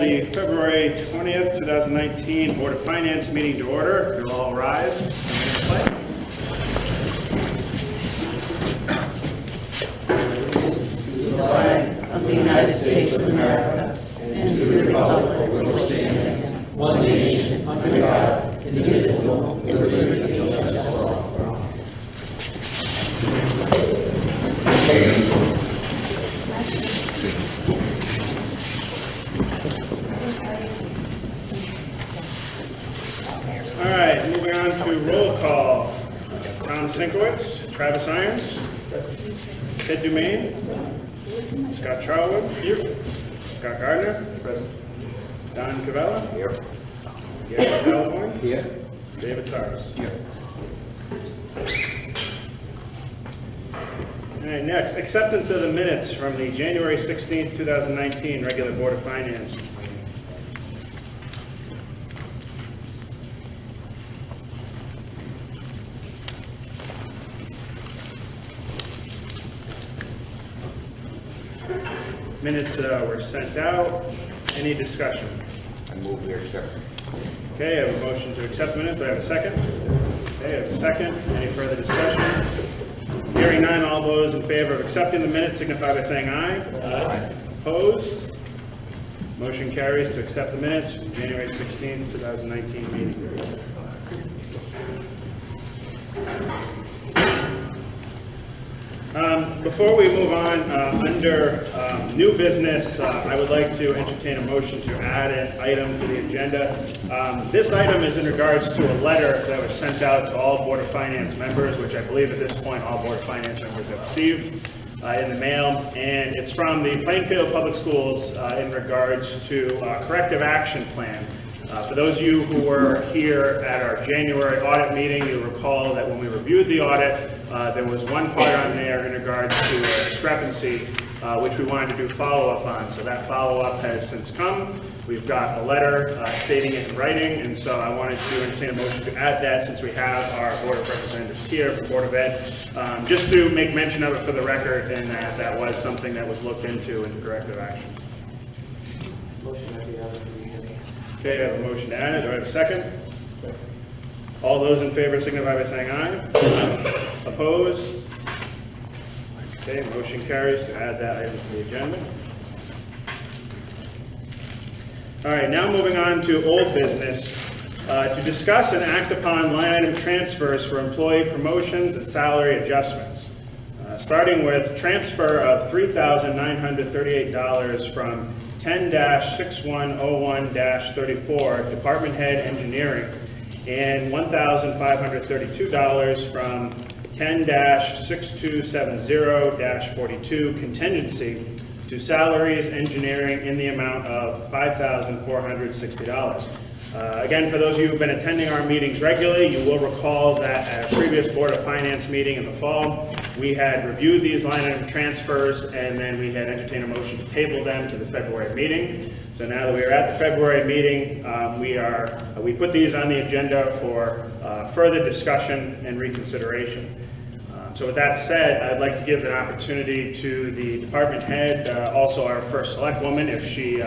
the February 20th, 2019 Board of Finance meeting to order. If you'll all rise. To the flag of the United States of America and to the republic for which it stands, one nation, under God, indivisible, with liberty and justice for all. All right, moving on to roll call. Tom Sinkowitz, Travis Irons, Ted Dumaine, Scott Charwood, here. Scott Gardner, present. Don Cavella, here. Gary California, here. David Cyrus, here. All right, next, acceptance of the minutes from the January 16th, 2019 regular Board of Finance. Minutes were sent out. Any discussion? I move we accept. Okay, I have a motion to accept minutes. Do I have a second? Okay, I have a second. Any further discussion? Hearing none, all those in favor of accepting the minutes signify by saying aye. Aye. Opposed? Motion carries to accept the minutes from January 16th, 2019 meeting. Before we move on, under new business, I would like to entertain a motion to add an item to the agenda. This item is in regards to a letter that was sent out to all Board of Finance members, which I believe at this point all Board of Finance members have received in the mail, and it's from the Plainfield Public Schools in regards to corrective action plan. For those of you who were here at our January audit meeting, you'll recall that when we reviewed the audit, there was one part on there in regards to a discrepancy, which we wanted to do follow-up on. So that follow-up has since come. We've got a letter stating it in writing, and so I wanted to entertain a motion to add that since we have our Board of Representatives here from Board of Ed, just to make mention of it for the record, and that that was something that was looked into in corrective action. Okay, I have a motion to add it. Do I have a second? All those in favor signify by saying aye. Opposed? Okay, motion carries to add that item to the agenda. All right, now moving on to old business. To discuss and act upon line item transfers for employee promotions and salary adjustments. Starting with transfer of $3,938 from 10-6101-34 Department Head Engineering and $1,532 from 10-6270-42 Contingency to Salaries Engineering in the amount of $5,460. Again, for those of you who've been attending our meetings regularly, you will recall that at a previous Board of Finance meeting in the fall, we had reviewed these line item transfers, and then we had entertained a motion to table them to the February meeting. So now that we are at the February meeting, we put these on the agenda for further discussion and reconsideration. So with that said, I'd like to give an opportunity to the department head, also our first select woman, if she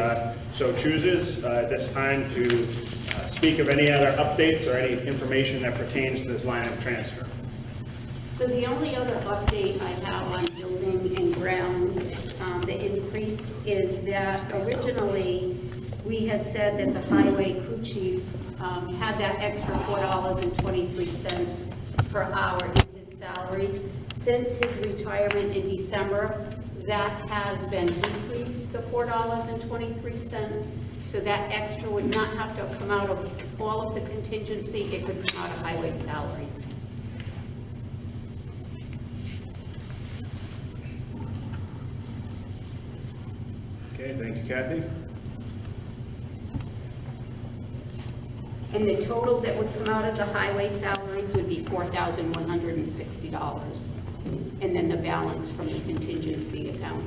so chooses, at this time to speak of any other updates or any information that pertains to this line item transfer. So the only other update I have on building and grounds, the increase is that originally we had said that the highway crew chief had that extra $4.23 per hour in his salary. Since his retirement in December, that has been decreased to $4.23. So that extra would not have to come out of all of the contingency, it could come out of highway salaries. Okay, thank you, Kathy. And the total that would come out of the highway salaries would be $4,160. And then the balance from the contingency account.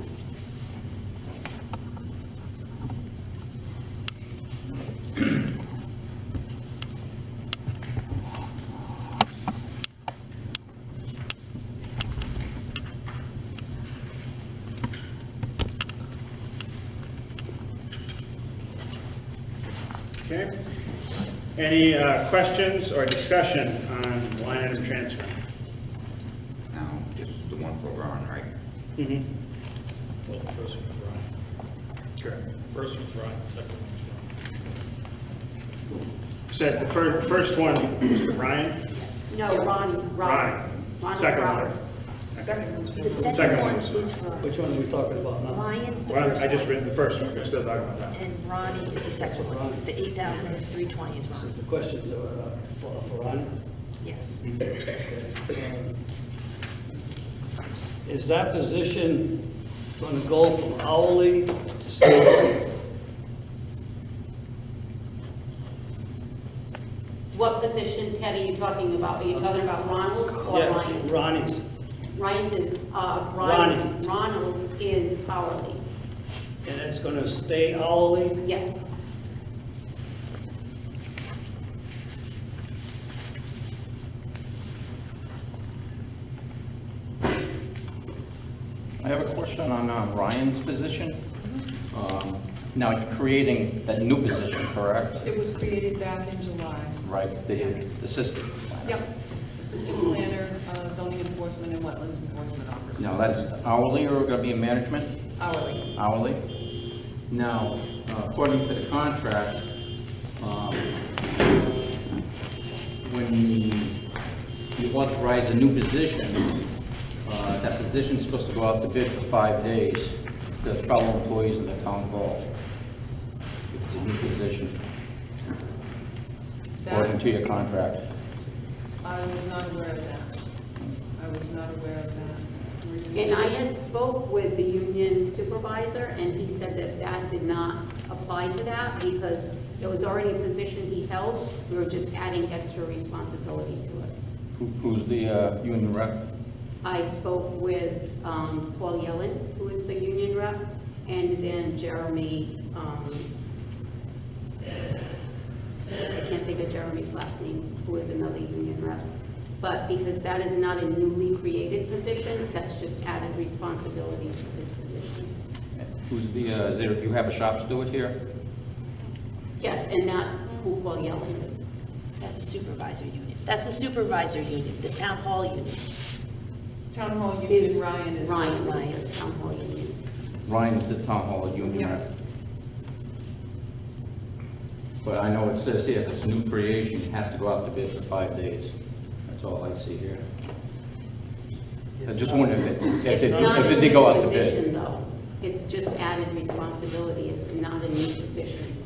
Okay. Any questions or discussion on line item transfer? Now, this is the one for Ron, right? Mm-hmm. Well, the first one's Ryan. Correct. First one's Ryan, second one's Said the first one was for Ryan? No, Ronnie Roberts. Ronnie Second one. Roberts. Second one's The Second second one one is is for Which one are we talking about now? Ryan's the Well, first I just one. read the first one, we're still talking about that. And Ronnie is the second one. The 8,320 is Ronnie. The questions are for Ronnie. Yes. Is that position going to go from hourly to salary? What position, Ted, are you talking about? Are you talking about Ronald's or Yeah, Ryan's? Ronnie's. Ryan's is, Ronnie. Ronald's is hourly, And it's going to stay hourly? yes. I have a question on Ryan's position. Now, you're creating that new position, correct? It was created back in July. Right, the assistant. Yep. Assistant planner, zoning enforcement, and wetlands enforcement officer. Now, that's hourly or going to be in management? Hourly. Hourly? Now, according to the contract, when you authorize a new position, that position is supposed to go out to bid for 5 days to fellow employees in the town hall. It's a new position, according to your contract. I was not aware of that. I was not aware of that. And I had spoke with the union supervisor, and he said that that did not apply to that because it was already a position he held. We were just adding extra responsibility to it. Who's the union rep? I spoke with Paul Yellen, who is the union rep, and then Jeremy, I can't think of Jeremy's last name, who is another union rep. But because that is not a newly created position, that's just added responsibility to his position. Who's the, is there, you have a shop steward here? Yes, and that's who Paul Yellen is. That's the supervisor unit. That's the supervisor unit, the town hall unit. Town hall Is union, Ryan is. Ryan Ryan. is the town hall union. Ryan is the town hall union Yeah. rep. But I know it says here, if it's new creation, you have to go out to bid for 5 days. That's all I see here. I just wonder It's not if a it did go out new to bid. position, though. It's just added responsibility. It's not a new position.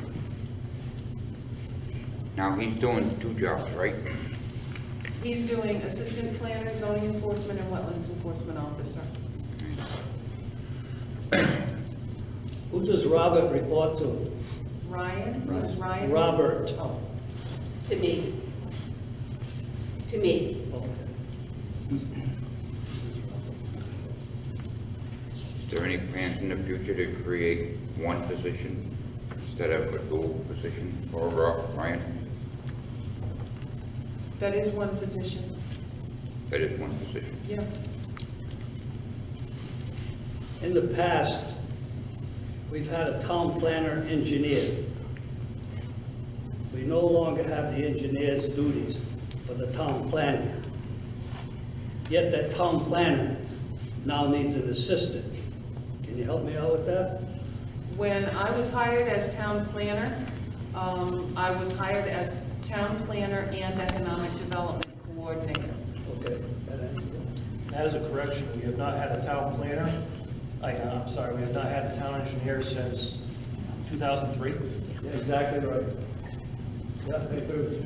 Now, he's doing 2 jobs, right? He's doing assistant planner, zoning enforcement, and wetlands enforcement officer. Who does Robert report to? Ryan, who's Ryan? Robert. Oh, To me. To me. Okay. Is there any plans in the future to create one position instead of a dual position for Ryan? that is one position. That is one position. Yeah. In the past, we've had a town planner engineer. We no longer have the engineer's duties for the town planner. Yet that town planner now needs an assistant. Can you help me out with that? When I was hired as town planner, I was hired as town planner and economic development coordinator. Okay. that answers it. As a correction, we have not had a town planner, I'm sorry, we have not had a town engineer since 2003. Yeah, exactly right. Yeah, I agree with you.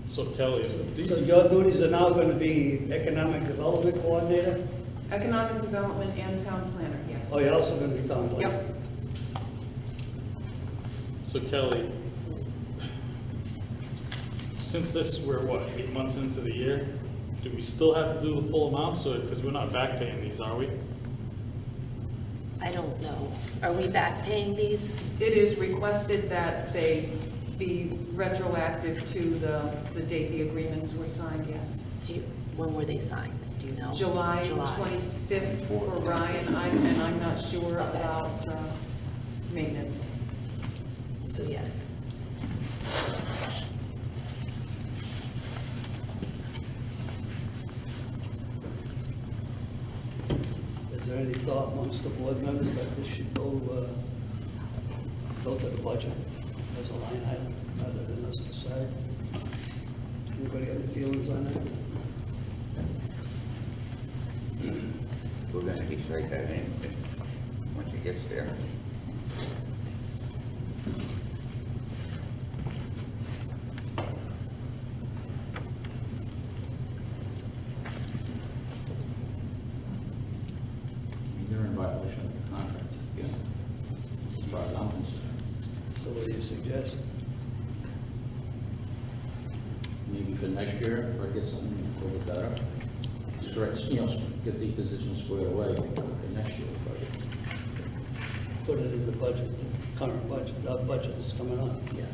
So Kelly, So your duties are now going to be economic development coordinator? Economic development and town planner, yes. Oh, you're also going to be town planner? Yep. so Kelly, since this, we're what, 8 months into the year? Do we still have to do the full amount? So, because we're not back paying these, are we? I don't know. Are we back paying these? It is requested that they be retroactive to the date the agreements were signed, yes. When were they signed? Do you know? July 25th for Ryan, and I'm not sure about maintenance. So yes. Is there any thought amongst the board members that this should go to the budget as a line item rather than us decide? Anybody got any feelings on that? We're gonna decide that once it gets there. You're in violation of the contract. Yeah. As far as I'm concerned. So what do you suggest? Maybe for next year, or get something a little better. Stretch, get the position squared away for next year's budget. Put it in the budget, the current budget, our budget is coming up. Yeah.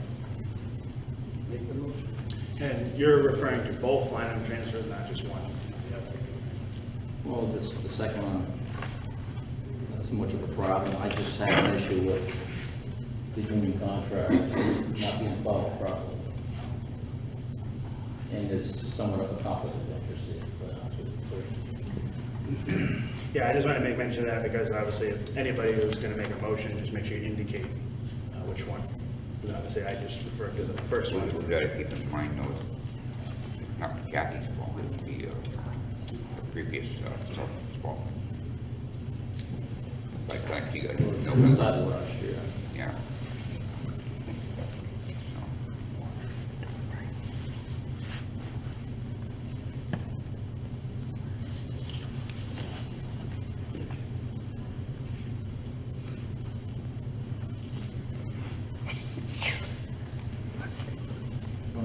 Make the motion. And you're referring to both line item transfers, not just one? Well, the second one, not so much of a problem. I just have an issue with the union contract not being followed properly. And it's somewhat of a conflict of interest here, but Yeah, I just want to make mention of that because obviously if anybody was going to make a motion, just make sure you indicate which one. Because obviously I just referred to the first one. We gotta keep in mind though, it's not Kathy's fault, it'd be the previous selectman's fault. By the time she got it November, started last year. yeah.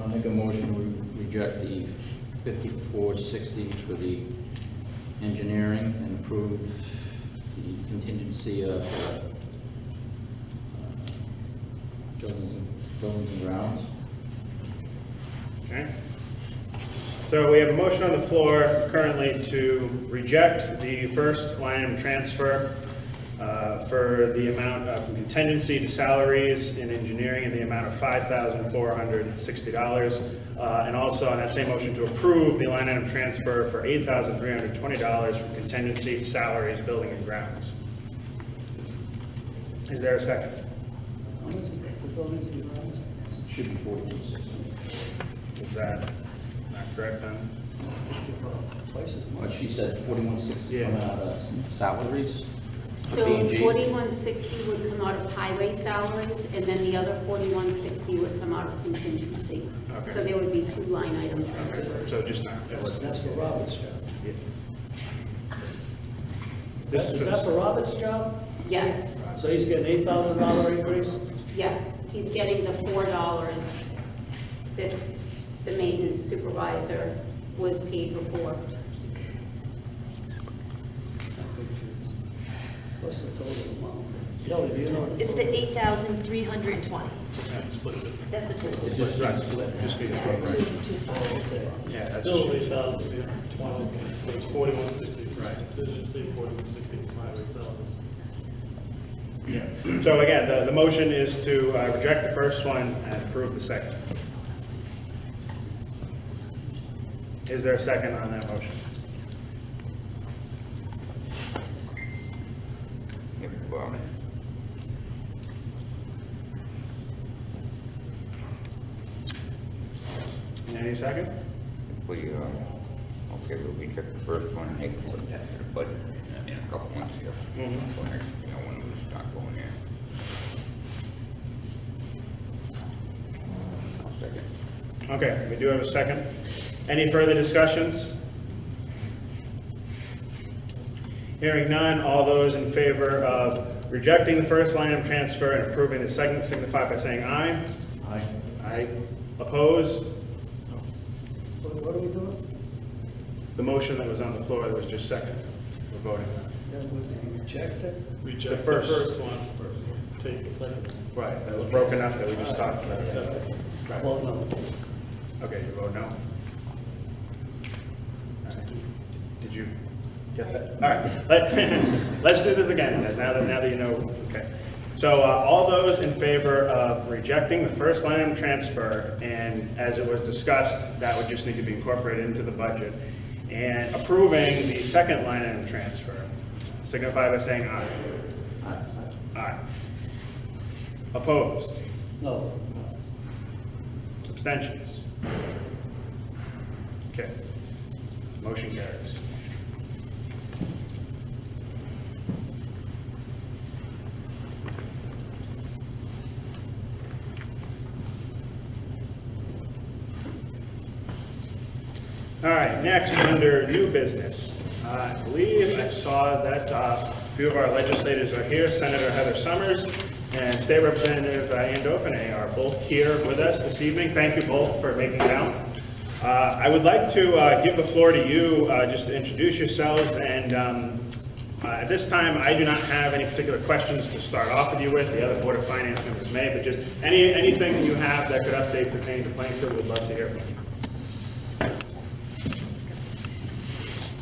I'll make a motion to reject the 5460 for the engineering and approve the contingency of buildings and grounds. Okay. So we have a motion on the floor currently to reject the first line item transfer for the amount of contingency to salaries in engineering in the amount of $5,460. And also on that same motion to approve the line item transfer for $8,320 from contingency to salaries, building and grounds. Is there a second? How much is that for buildings and grounds? Should be 4160. Is that not correct then? Twice as much. What she said, 4160 Yeah. coming out of salaries. So B&G. 4160 would come out of highway salaries, and then the other 4160 would come out of contingency. Okay. So there would be two line items. So just not. That's for Robert's job. Yeah. Is that for Robert's job? Yes, So he's getting $8,000 increase? yes, he's getting the $4 that the maintenance supervisor was paid before. What's the total amount? Kelly, do you know? the It's the total? 8,320. That's a total. It's just Right. split. Just because, Two right. splits. Okay. Yeah, that's Still 8,320, but it's 4160, right, contingency, 4160, highway salaries. Yeah. So again, the motion is to reject the first one and approve the second. Is there a second on that motion? If, Any second? we, okay, we'll reject the first one and they can put that to the budget in a couple months here. Mhm. So next, when we start going there. I'll second. Okay, we do have a second. Any further discussions? Hearing none, all those in favor of rejecting the first line item transfer and approving the second signify by saying aye. Aye. Aye. Opposed? What are we doing? The motion that was on the floor that was just second. We're voting on. Then we reject it? Reject the first- first one, take the second. Right, that was broken up that we just talked about. Right. Well, no. Okay, you vote no? you get that? All right, let's do this again, now that you know, okay. So all those in favor of rejecting the first line item transfer, and as it was discussed, that would just need to be incorporated into the budget, and approving the second line item transfer, signify by saying aye. Aye. Opposed? No. Abstentions? Okay. Motion carries. All right, next, under new business, I believe I saw that a few of our legislators are here. Senator Heather Summers and State Representative Anne Dauphanias are both here with us this evening. Thank you both for making it out. I would like to give the floor to you just to introduce yourselves, and at this time I do not have any particular questions to start off with you with. The other Board of Finance members may, but just anything that you have that could update pertaining to Plainfield, we'd love to hear from you.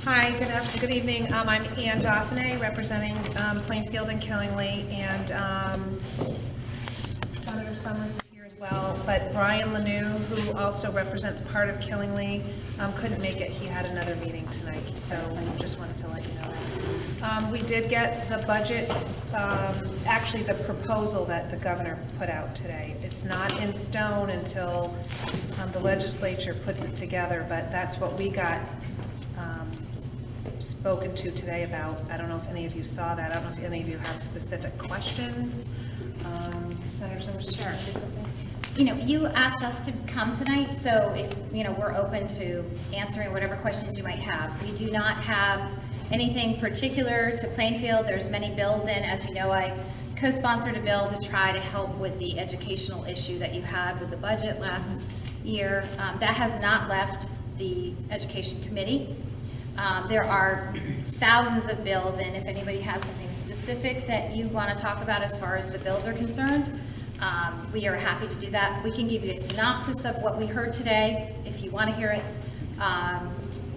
Hi, good evening. I'm Anne Dauphanias, representing Plainfield and Killingly, and Senator Summers is here as well. But Brian Lanou, who also represents part of Killingly, couldn't make it. He had another meeting tonight, so I just wanted to let you know that. We did get the budget, actually the proposal that the governor put out today. It's not in stone until the legislature puts it together, but that's what we got spoken to today about. I don't know if any of you saw that. I don't know if any of you have specific questions. Senator Summers, sure. Say something. You know, you asked us to come tonight, so we're open to answering whatever questions you might have. We do not have anything particular to Plainfield. There's many bills in. As you know, I co-sponsored a bill to try to help with the educational issue that you had with the budget last year. That has not left the Education Committee. There are thousands of bills, and if anybody has something specific that you want to talk about as far as the bills are concerned, we are happy to do that. We can give you a synopsis of what we heard today if you want to hear it.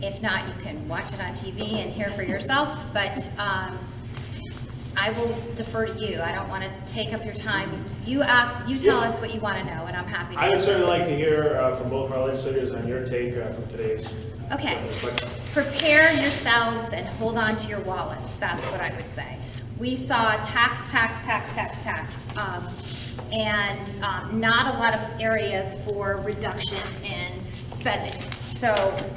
If not, you can watch it on TV and hear for yourself, but I will defer to you. I don't want to take up your time. You tell us what you want to know, and I'm happy to I would answer. certainly like to hear from both of our legislators on your take from today's. Okay. Prepare yourselves and hold on to your wallets. That's what I would say. We saw tax, and not a lot of areas for reduction in spending. So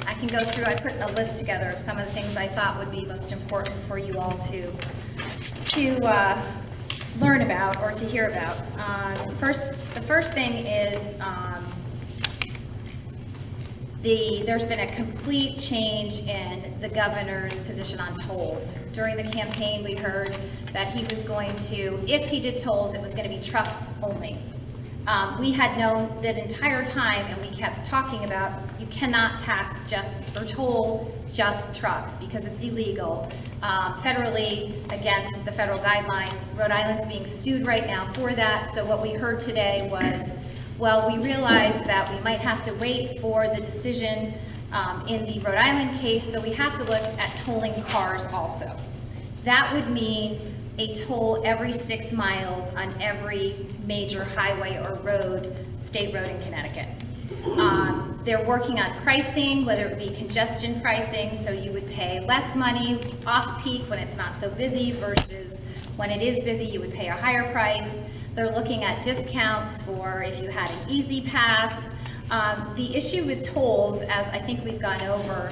I can go through, I put a list together of some of the things I thought would be most important for you all to learn about or to hear about. The first thing is there's been a complete change in the governor's position on tolls. During the campaign, we heard that he was going to, if he did tolls, it was going to be trucks only. We had known that entire time, and we kept talking about, you cannot tax or toll just trucks because it's illegal federally against the federal guidelines. Rhode Island's being sued right now for that. So what we heard today was, well, we realized that we might have to wait for the decision in the Rhode Island case, so we have to look at tolling cars also. That would mean a toll every 6 miles on every major highway or road, state road in Connecticut. They're working on pricing, whether it be congestion pricing, so you would pay less money off-peak when it's not so busy versus when it is busy, you would pay a higher price. They're looking at discounts for if you had an easy pass. The issue with tolls, as I think we've gone over,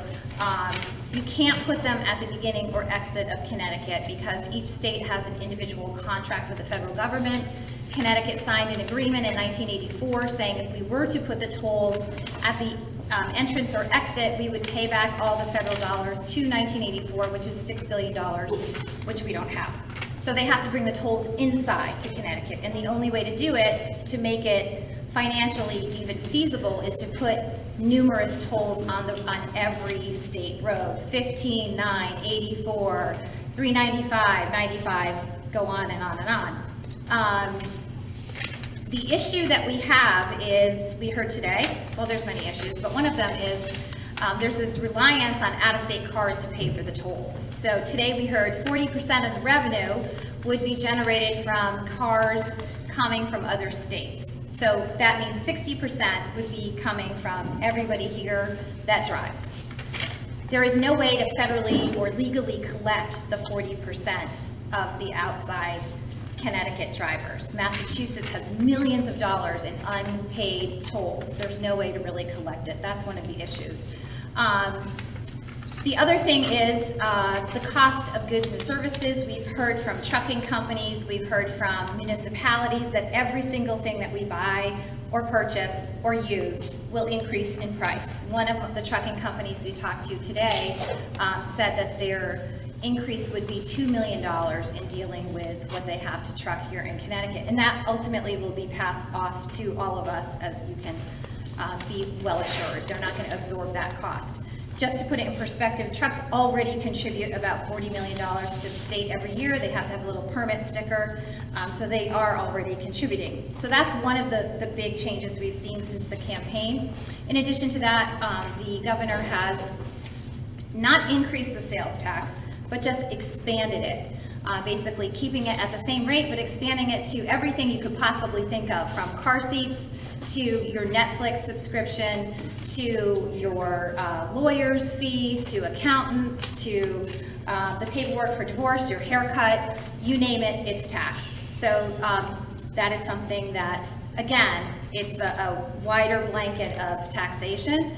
you can't put them at the beginning or exit of Connecticut because each state has an individual contract with the federal government. Connecticut signed an agreement in 1984 saying if we were to put the tolls at the entrance or exit, we would pay back all the federal dollars to 1984, which is $6 billion, which we don't have. So they have to bring the tolls inside to Connecticut, and the only way to do it, to make it financially even feasible, is to put numerous tolls on every state road, 15, 9, 84, 395, 95, go on and on and on. The issue that we have is, we heard today, well, there's many issues, but one of them is there's this reliance on out-of-state cars to pay for the tolls. So today we heard 40% of the revenue would be generated from cars coming from other states. So that means 60% would be coming from everybody here that drives. There is no way to federally or legally collect the 40% of the outside Connecticut drivers. Massachusetts has millions of dollars in unpaid tolls. There's no way to really collect it. That's one of the issues. The other thing is the cost of goods and services. We've heard from trucking companies, we've heard from municipalities that every single thing that we buy or purchase or use will increase in price. One of the trucking companies we talked to today said that their increase would be $2 million in dealing with what they have to truck here in Connecticut. And that ultimately will be passed off to all of us, as you can be well assured. They're not going to absorb that cost. Just to put it in perspective, trucks already contribute about $40 million to the state every year. They have to have a little permit sticker, so they are already contributing. So that's one of the big changes we've seen since the campaign. In addition to that, the governor has not increased the sales tax, but just expanded it. Basically keeping it at the same rate, but expanding it to everything you could possibly think of, from car seats to your Netflix subscription, to your lawyer's fee, to accountants, to the paperwork for divorce, your haircut, you name it, it's taxed. So that is something that, again, it's a wider blanket of taxation.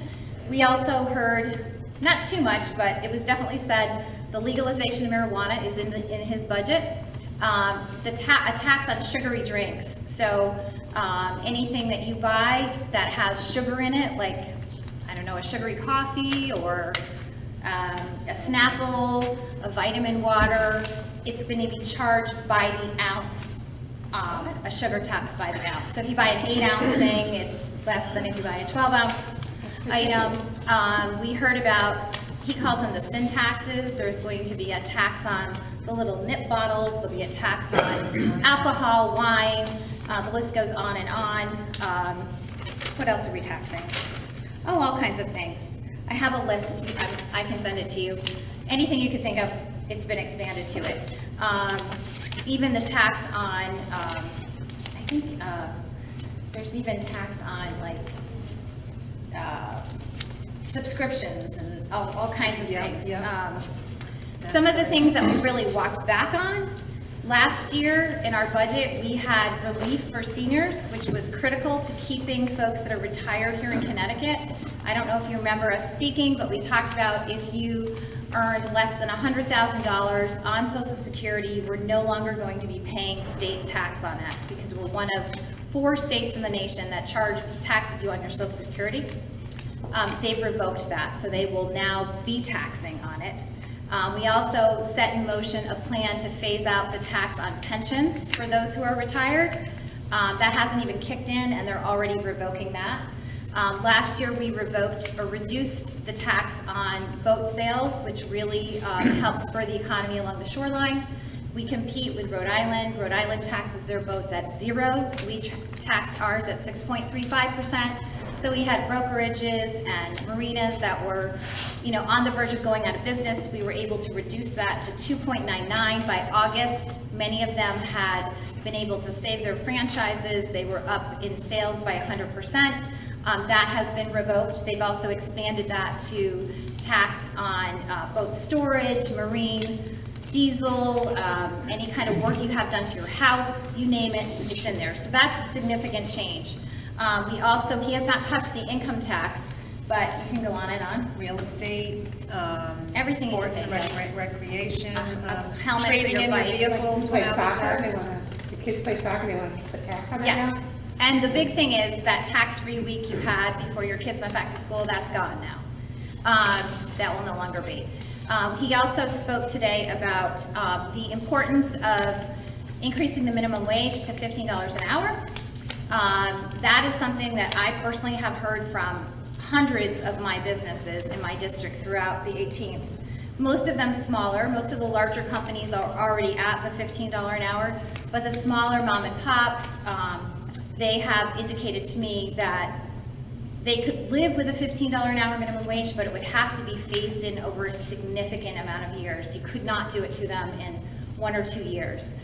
We also heard, not too much, but it was definitely said, the legalization of marijuana is in his budget. A tax on sugary drinks. So anything that you buy that has sugar in it, like, I don't know, a sugary coffee or a Snapple, a vitamin water, it's going to be charged by the ounce, a sugar tax by the ounce. So if you buy an 8-ounce thing, it's less than if you buy a 12-ounce item. We heard about, he calls them the sin taxes. There's going to be a tax on the little nip bottles. There'll be a tax on alcohol, wine. The list goes on and on. What else are we taxing? Oh, all kinds of things. I have a list. I can send it to you. Anything you could think of, it's been expanded to it. Even the tax on, I think there's even tax on like subscriptions and all kinds of things. Some of the things that we really walked back on, last year in our budget, we had relief for seniors, which was critical to keeping folks that are retired here in Connecticut. I don't know if you remember us speaking, but we talked about if you earned less than $100,000 on Social Security, you were no longer going to be paying state tax on that, because we're one of 4 states in the nation that taxes you on your Social Security. They've revoked that, so they will now be taxing on it. We also set in motion a plan to phase out the tax on pensions for those who are retired. That hasn't even kicked in, and they're already revoking that. Last year, we revoked or reduced the tax on boat sales, which really helps spur the economy along the shoreline. We compete with Rhode Island. Rhode Island taxes their boats at 0. We taxed ours at 6.35%. So we had brokerages and marinas that were, on the verge of going out of business. We were able to reduce that to 2.99 by August. Many of them had been able to save their franchises. They were up in sales by 100%. That has been revoked. They've also expanded that to tax on boat storage, marine, diesel, any kind of work you have done to your house, you name it, it's in there. So that's a significant change. He has not touched the income tax, but you can go on and on. Real estate, Everything you sports can and think of. recreation, helmet for trading your in your bike. vehicles Play without the soccer, tax. the kids play soccer, they want to put tax on it now? Yes, and the big thing is that tax-free week you had before your kids went back to school, that's gone now. That will no longer be. He also spoke today about the importance of increasing the minimum wage to $15 an hour. That is something that I personally have heard from hundreds of my businesses in my district throughout the 18th. Most of them smaller. Most of the larger companies are already at the $15 an hour, but the smaller mom and pops, they have indicated to me that They could live with a $15 an hour minimum wage, but it would have to be phased in over a significant amount of years. You could not do it to them in 1 or 2 years.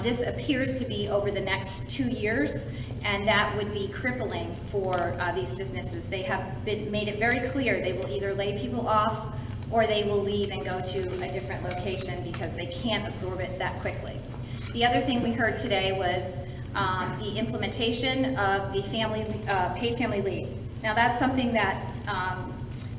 This appears to be over the next 2 years, and that would be crippling for these businesses. They have made it very clear they will either lay people off or they will leave and go to a different location because they can't absorb it that quickly. The other thing we heard today was the implementation of the paid family leave. Now, that's something that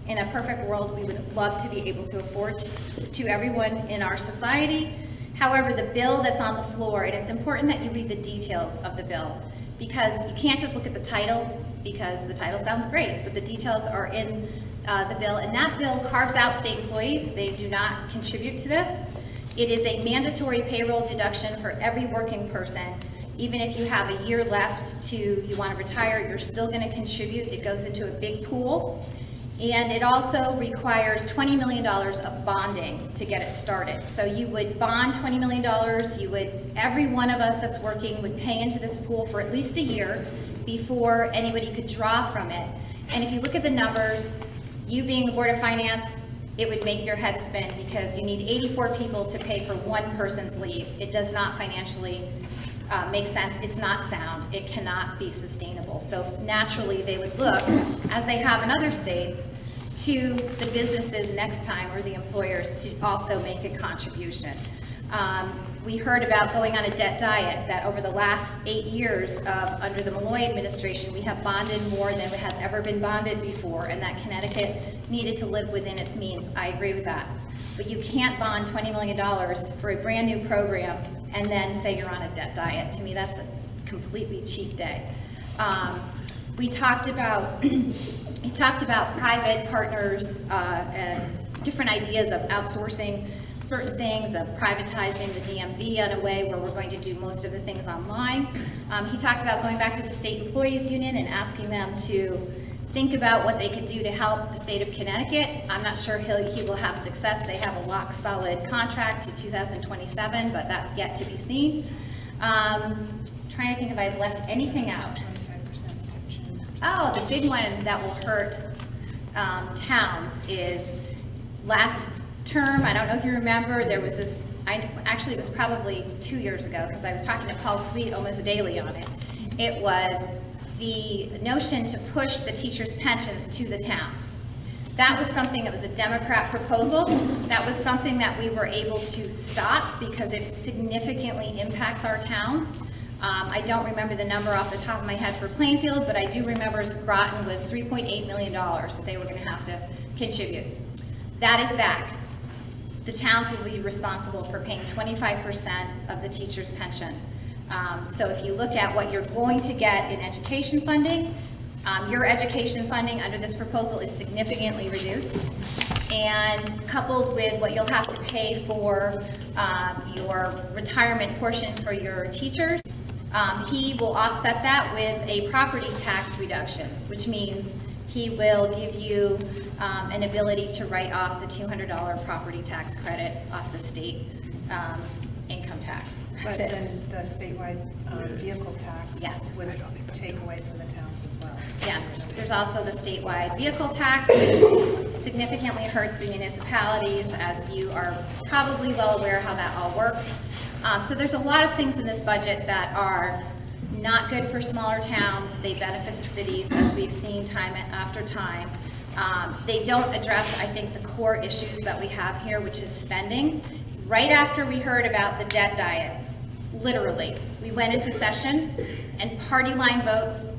in a perfect world we would love to be able to afford to everyone in our society. However, the bill that's on the floor, and it's important that you read the details of the bill, because you can't just look at the title, because the title sounds great, but the details are in the bill, and that bill carves out state employees. They do not contribute to this. It is a mandatory payroll deduction for every working person. Even if you have a year left you want to retire, you're still going to contribute. It goes into a big pool. And it also requires $20 million of bonding to get it started. So you would bond $20 million, every one of us that's working would pay into this pool for at least a year before anybody could draw from it. And if you look at the numbers, you being the Board of Finance, it would make your head spin because you need 84 people to pay for one person's leave. It does not financially make sense. It's not sound. It cannot be sustainable. So naturally, they would look, as they have in other states, to the businesses next time or the employers to also make a contribution. We heard about going on a debt diet, that over the last 8 years under the Malloy administration, we have bonded more than has ever been bonded before, and that Connecticut needed to live within its means. I agree with that. But you can't bond $20 million for a brand new program and then say you're on a debt diet. To me, that's a completely cheap day. We talked about private partners and different ideas of outsourcing certain things, of privatizing the DMV in a way where we're going to do most of the things online. He talked about going back to the State Employees Union and asking them to think about what they could do to help the state of Connecticut. I'm not sure he will have success. They have a lock-solid contract to 2027, but that's yet to be seen. Trying to think if I've left anything out. 25% pension. Oh, the big one that will hurt towns is last term, I don't know if you remember, there was this, actually it was probably 2 years ago, because I was talking to Paul Sweet almost daily on it. It was the notion to push the teachers' pensions to the towns. That was something that was a Democrat proposal. That was something that we were able to stop because it significantly impacts our towns. I don't remember the number off the top of my head for Plainfield, but I do remember Groton was $3.8 million that they were going to have to contribute. That is back. The towns will be responsible for paying 25% of the teacher's pension. So if you look at what you're going to get in education funding, your education funding under this proposal is significantly reduced. And coupled with what you'll have to pay for your retirement portion for your teachers, he will offset that with a property tax reduction, which means he will give you an ability to write off the $200 property tax credit off the state income tax. But then the statewide vehicle tax Yes. would take away from the towns as well. Yes, there's also the statewide vehicle tax, which significantly hurts the municipalities, as you are probably well aware how that all works. So there's a lot of things in this budget that are not good for smaller towns. They benefit the cities, as we've seen time after time. They don't address, I think, the core issues that we have here, which is spending. Right after we heard about the debt diet, literally, we went into session and party line votes,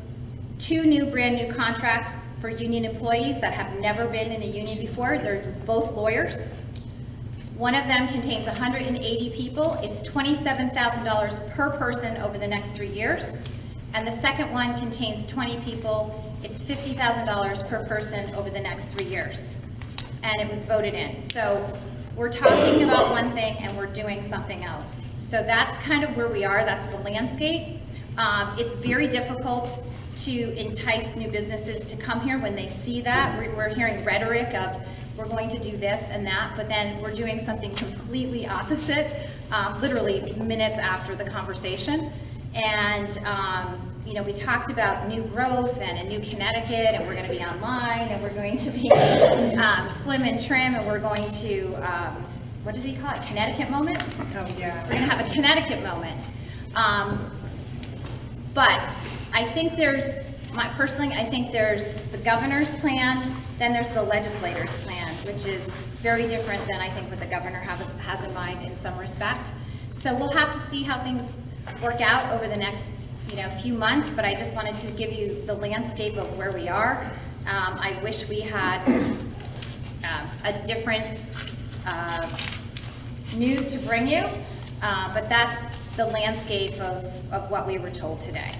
2 brand new contracts for union employees that have never been in a union before. They're both lawyers. One of them contains 180 people. It's $27,000 per person over the next 3 years. And the second one contains 20 people. It's $50,000 per person over the next 3 years. And it was voted in. So we're talking about one thing and we're doing something else. So that's kind of where we are. That's the landscape. It's very difficult to entice new businesses to come here when they see that. We're hearing rhetoric of we're going to do this and that, but then we're doing something completely opposite, literally minutes after the conversation. And we talked about new growth and a new Connecticut, and we're going to be online, and we're going to be slim and trim, and we're going to, what did he call it, Connecticut moment? Oh, yeah. We're going to have a Connecticut moment. But I think personally, I think there's the governor's plan, then there's the legislator's plan, which is very different than I think what the governor has in mind in some respect. So we'll have to see how things work out over the next few months, but I just wanted to give you the landscape of where we are. I wish we had a different news to bring you, but that's the landscape of what we were told today.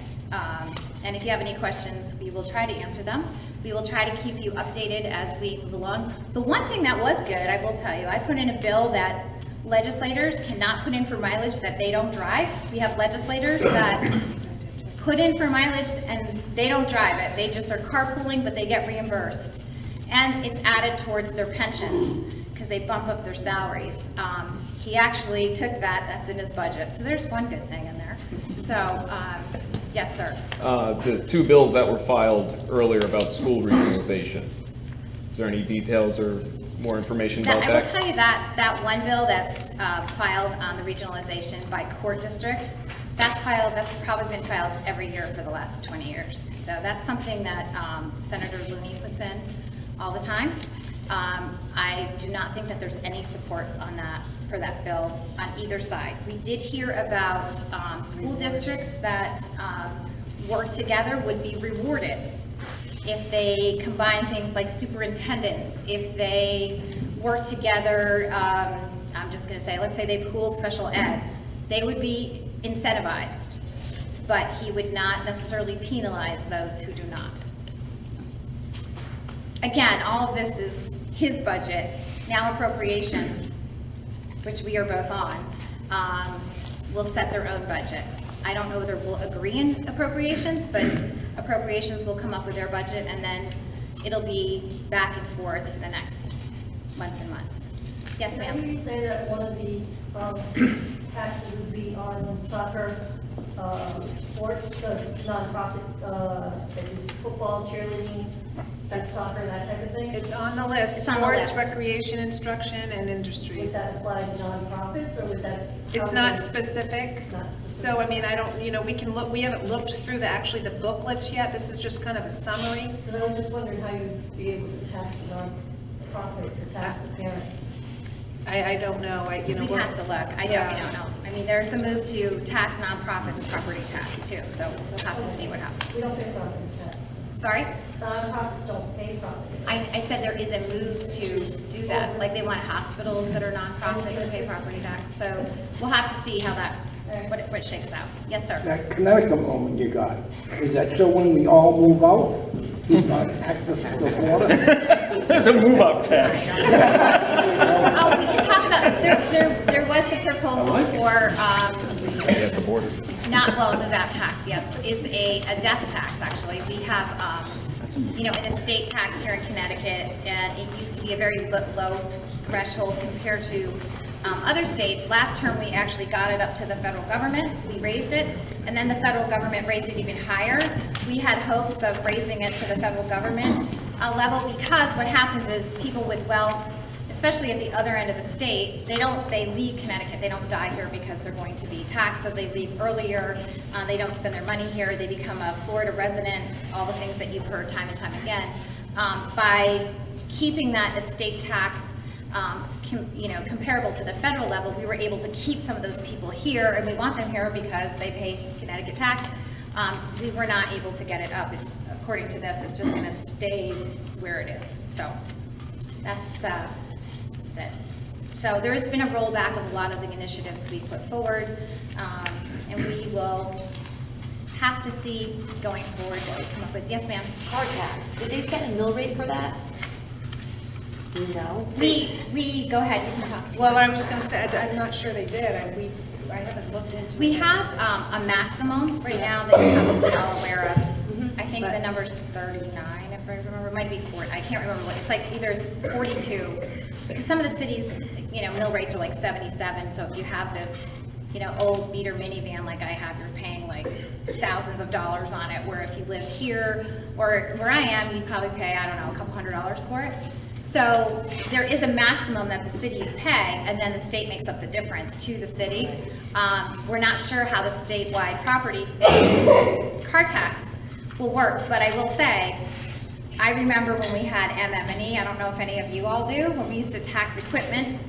And if you have any questions, we will try to answer them. We will try to keep you updated as we move along. The one thing that was good, I will tell you, I put in a bill that legislators cannot put in for mileage that they don't drive. We have legislators that put in for mileage and they don't drive it. They just are carpooling, but they get reimbursed. And it's added towards their pensions because they bump up their salaries. He actually took that's in his budget. So there's one good thing in there. So, yes, sir. The two bills that were filed earlier about school regionalization. Is there any details or more information about I that? will tell you that one bill that's filed on the regionalization by court district, that's probably been filed every year for the last 20 years. So that's something that Senator Looney puts in all the time. I do not think that there's any support for that bill on either side. We did hear about school districts that work together would be rewarded if they combine things like superintendents, if they work together, I'm just going to say, let's say they pool special ed, they would be incentivized, but he would not necessarily penalize those who do not. Again, all of this is his budget. Now appropriations, which we are both on, will set their own budget. I don't know whether we'll agree in appropriations, but appropriations will come up with their budget, and then it'll be back and forth for the next months and months. Yes, ma'am? Did you say that one of the taxes would be on soccer, sports, the nonprofit, that do football, cheerleading, soccer, that type of thing? It's on the list. It's on the Sports, list. recreation, instruction, and Would industries. that apply to nonprofits, or would that? It's not specific, Not so I mean, I don't, we can look, we haven't looked through the booklets yet. This is just kind of a summary. But I was just wondering how you'd be able to tax the nonprofit or tax the parents. I don't know, We have to look. We don't know. I mean, there's a move to tax nonprofits property tax too, so we'll have to see what We happens. don't pay property tax. Sorry? Nonprofits don't pay property tax. I said there is a move to do that, like they want hospitals that are nonprofit to pay property tax, so we'll have to see how what it shakes out. Yes, sir? That Connecticut moment you got, is that so when we all move out, he's got access to the water? There's a move-out tax. Oh, we can talk about, there was a proposal for, At the border. move out tax, yes, is a death tax, actually. We have, an estate tax here in Connecticut, and it used to be a very low threshold compared to other states. Last term, we actually got it up to the federal government. We raised it, and then the federal government raised it even higher. We had hopes of raising it to the federal government level, because what happens is people with wealth, especially at the other end of the state, they leave Connecticut, they don't die here because they're going to be taxed, so they leave earlier, they don't spend their money here, they become a Florida resident, all the things that you've heard time and time again. By keeping that estate tax comparable to the federal level, we were able to keep some of those people here, and we want them here because they pay Connecticut tax. We were not able to get it up. According to this, it's just gonna stay where it is. So that's it. So there has been a rollback of a lot of the initiatives we put forward, and we will have to see going forward what we come up with. Yes, ma'am? Car tax, did they set a mill rate for that? Do you know? We go ahead, you can talk. Well, I was just gonna say, I'm not sure they did. I haven't looked into it. We have a maximum right now that you're probably all aware of. I think the number's 39, if I remember. It might be 40. I can't remember what. It's like either 42, because some of the cities, mill rates are like 77. So if you have this old beater minivan like I have, you're paying like thousands of dollars on it, where if you lived here or where I am, you'd probably pay, I don't know, a couple $100s for it. So there is a maximum that the cities pay, and then the state makes up the difference to the city. We're not sure how the statewide property car tax will work, but I will say, I remember when we had MM&E, I don't know if any of you all do, when we used to tax equipment,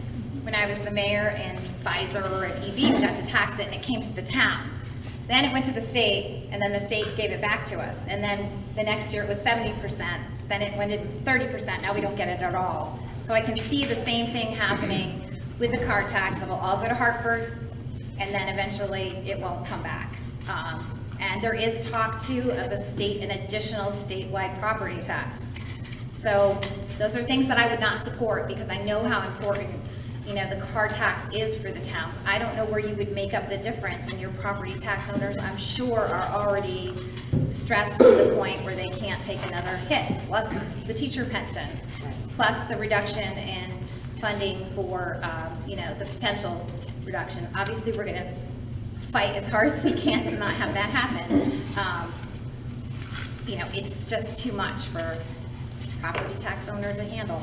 when I was the mayor in Pfizer and EV, we got to tax it and it came to the town. Then it went to the state, and then the state gave it back to us. And then the next year it was 70%, then it went to 30%, now we don't get it at all. So I can see the same thing happening with the car tax. It'll all go to Hartford, and then eventually it won't come back. And there is talk too of an additional statewide property tax. So those are things that I would not support, because I know how important the car tax is for the towns. I don't know where you would make up the difference, and your property tax owners, I'm sure, are already stressed to the point where they can't take another hit, plus the teacher pension, plus the reduction in funding for, the potential reduction. Obviously, we're gonna fight as hard as we can to not have that happen. It's just too much for a property tax owner to handle.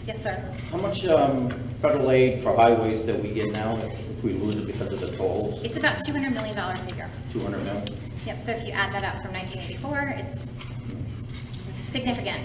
Yes, sir. How much federal aid for highways that we get now if we lose it because of the tolls? It's about $200 million a year. 200 million? Yep, so if you add that up from 1984, it's significant,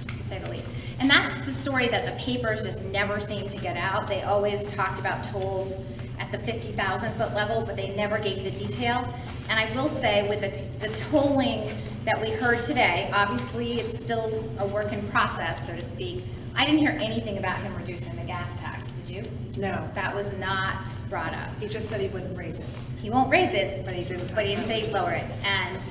to say the least. And that's the story that the papers just never seem to get out. They always talked about tolls at the 50,000 foot level, but they never gave the detail. And I will say, with the tolling that we heard today, obviously it's still a work in process, so to speak. I didn't hear anything about him reducing the gas tax, did you? No. That was not brought up. He just said he wouldn't raise it. He won't raise it, But he didn't. but he didn't say he'd lower it. And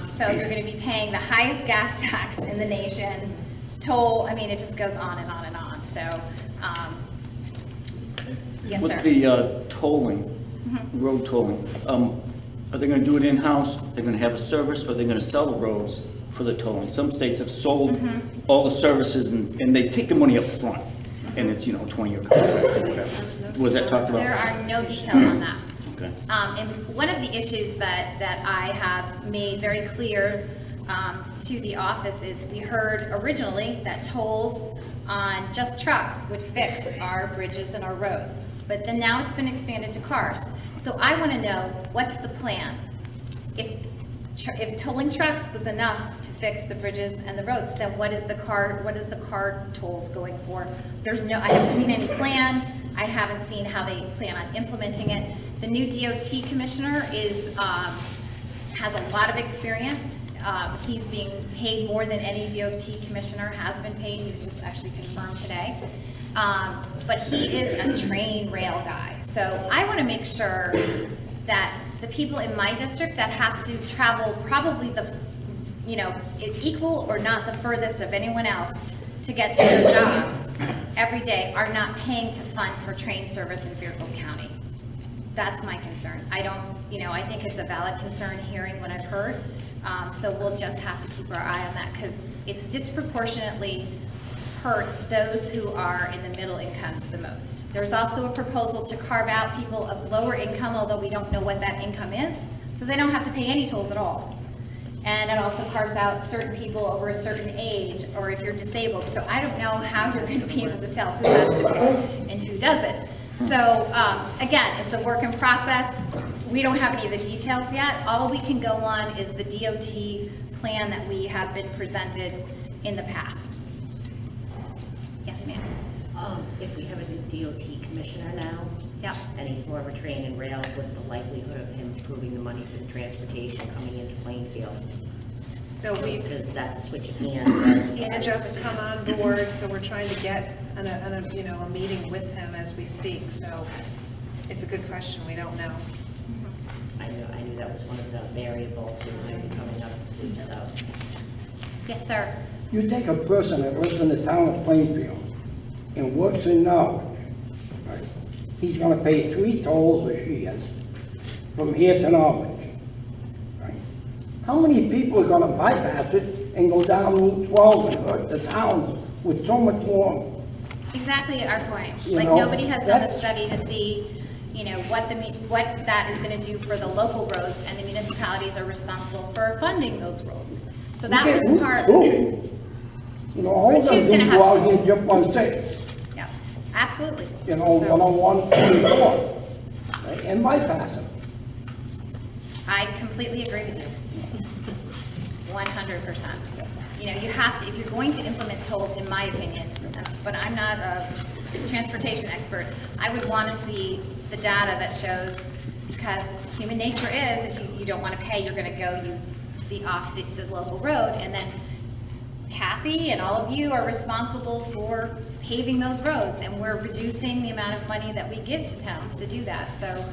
so you're gonna be paying the highest gas tax in the nation, toll, it just goes on and on and on, so, yes, sir. With the tolling, road tolling, are they gonna do it in-house, they're gonna have a service, or they're gonna sell the roads for the tolling? Some states have sold all the services, and they take the money up front, and it's, 20-year contract or whatever. Was that talked about? There are no details on that. Okay. And one of the issues that I have made very clear to the office is, we heard originally that tolls on just trucks would fix our bridges and our roads. But then now it's been expanded to cars. So I want to know, what's the plan? If tolling trucks was enough to fix the bridges and the roads, then what is the car tolls going for? I haven't seen any plan. I haven't seen how they plan on implementing it. The new DOT commissioner has a lot of experience. He's being paid more than any DOT commissioner has been paid. He was just actually confirmed today. But he is a trained rail guy. So I want to make sure that the people in my district that have to travel probably equal or not the furthest of anyone else to get to their jobs every day are not paying to fund for train service in Fairfield County. That's my concern. I think it's a valid concern hearing what I've heard. So we'll just have to keep our eye on that, because it disproportionately hurts those who are in the middle incomes the most. There's also a proposal to carve out people of lower income, although we don't know what that income is, so they don't have to pay any tolls at all. And it also carves out certain people over a certain age, or if you're disabled. So I don't know how you're going to be able to tell who has to pay and who doesn't. So again, it's a work in process. We don't have any of the details yet. All we can go on is the DOT plan that we have been presented in the past. Yes, ma'am. If we have a new DOT commissioner now, Yep. and he's more of a train in rails, what's the likelihood of him approving the money for the transportation coming into Plainfield? So we've, Because that's a switch of hands. he's just come on board, so we're trying to get a meeting with him as we speak. So it's a good question. We don't know. I knew that was one of the variables that might be coming up too, so. Yes, sir. You take a person that lives in the town of Plainfield and works in Norwich, right? He's gonna pay 3 tolls, or she is, from here to Norwich, right? How many people are gonna bypass it and go down Route 12 and hurt the towns with so much more? Exactly our point. You Like, know, nobody has done a that's- study to see, what that is gonna do for the local roads, and the municipalities are responsible for funding those roads. So that was part. You know, all Route of 2's them gonna go have out here tolls. and jump on six, Yeah, absolutely. you know, So- 101, 24, and bypass them. I completely agree with you. 100%. You know, you have to, if you're going to implement tolls, in my opinion, but I'm not a transportation expert, I would want to see the data that shows, because human nature is, if you don't want to pay, you're going to go use the local road, and then Kathy and all of you are responsible for paving those roads, and we're reducing the amount of money that we give to towns to do that. So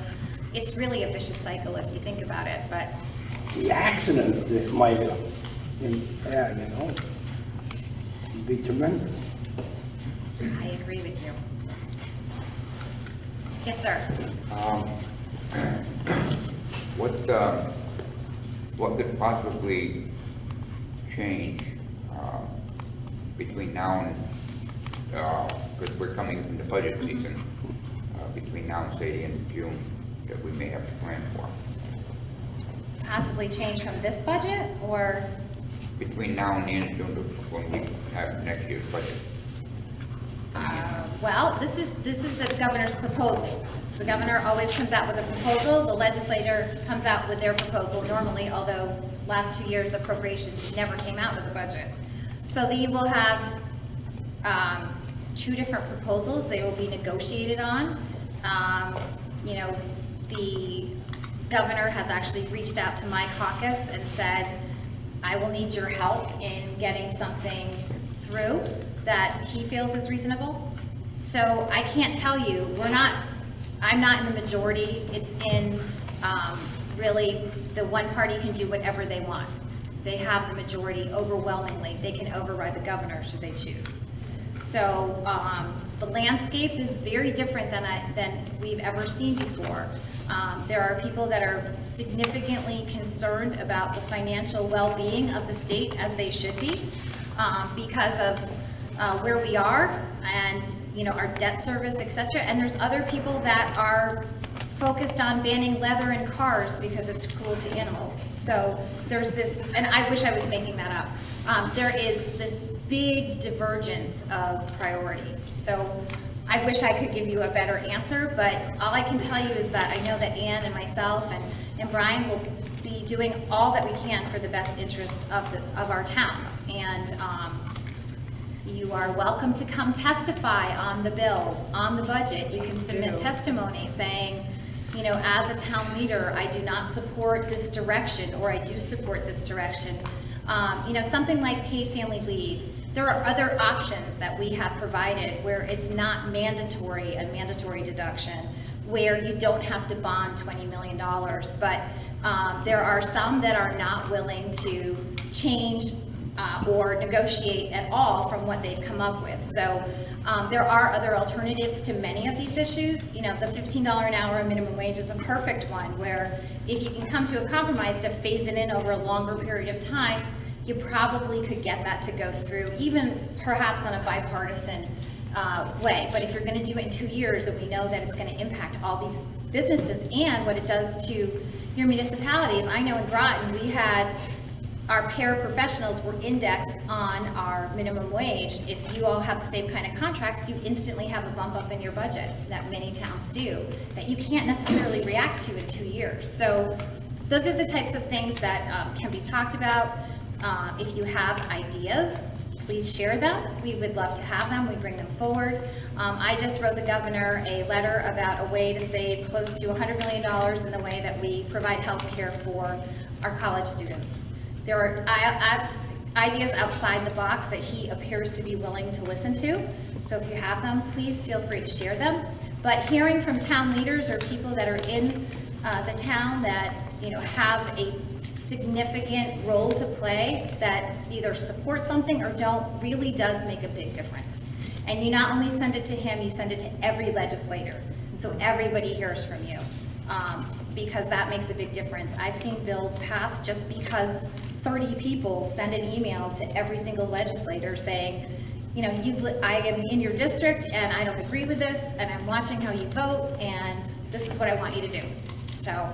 it's really a vicious cycle if you think about it, but The accident that might have, yeah, you know, would be tremendous. I agree with you. Yes, sir. What could possibly change between now and, because we're coming from the budget season, between now and say the end of June, that we may have to plan for? Possibly change from this budget, or, Between now and the end of June, when we have next year's budget. well, this is the governor's proposal. The governor always comes out with a proposal, the legislator comes out with their proposal normally, although last 2 years appropriations never came out with a budget. So they will have 2 different proposals they will be negotiated on. You know, the governor has actually reached out to my caucus and said, I will need your help in getting something through that he feels is reasonable. So I can't tell you, I'm not in the majority. It's in, really, the one party can do whatever they want. They have the majority overwhelmingly. They can override the governor should they choose. So the landscape is very different than we've ever seen before. There are people that are significantly concerned about the financial well-being of the state, as they should be, because of where we are and, you know, our debt service, et cetera. And there's other people that are focused on banning leather in cars because it's cruel to animals. So there's this, and I wish I was making that up. There is this big divergence of priorities. So I wish I could give you a better answer, but all I can tell you is that I know that Anne and myself and Brian will be doing all that we can for the best interest of our towns. And you are welcome to come testify on the bills, on the budget. You can submit testimony saying, you know, as a town leader, I do not support this direction, or I do support this direction. You know, something like paid family leave. There are other options that we have provided where it's not mandatory, a mandatory deduction, where you don't have to bond $20 million. But there are some that are not willing to change or negotiate at all from what they've come up with. So there are other alternatives to many of these issues. You know, the $15 an hour minimum wage is a perfect one, where if you can come to a compromise to phase it in over a longer period of time, you probably could get that to go through, even perhaps on a bipartisan way. But if you're going to do it in 2 years, and we know that it's going to impact all these businesses and what it does to your municipalities. I know in Groton, we had our paraprofessionals were indexed on our minimum wage. If you all have the same kind of contracts, you instantly have a bump up in your budget that many towns do, that you can't necessarily react to in 2 years. So those are the types of things that can be talked about. If you have ideas, please share them. We would love to have them. We bring them forward. I just wrote the governor a letter about a way to save close to $100 million in the way that we provide health care for our college students. There are ideas outside the box that he appears to be willing to listen to. So if you have them, please feel free to share them. But hearing from town leaders or people that are in the town that, you know, have a significant role to play, that either support something or don't, really does make a big difference. And you not only send it to him, you send it to every legislator, so everybody hears from you, because that makes a big difference. I've seen bills passed just because 30 people send an email to every single legislator saying, you know, I am in your district and I don't agree with this and I'm watching how you vote and this is what I want you to do. So,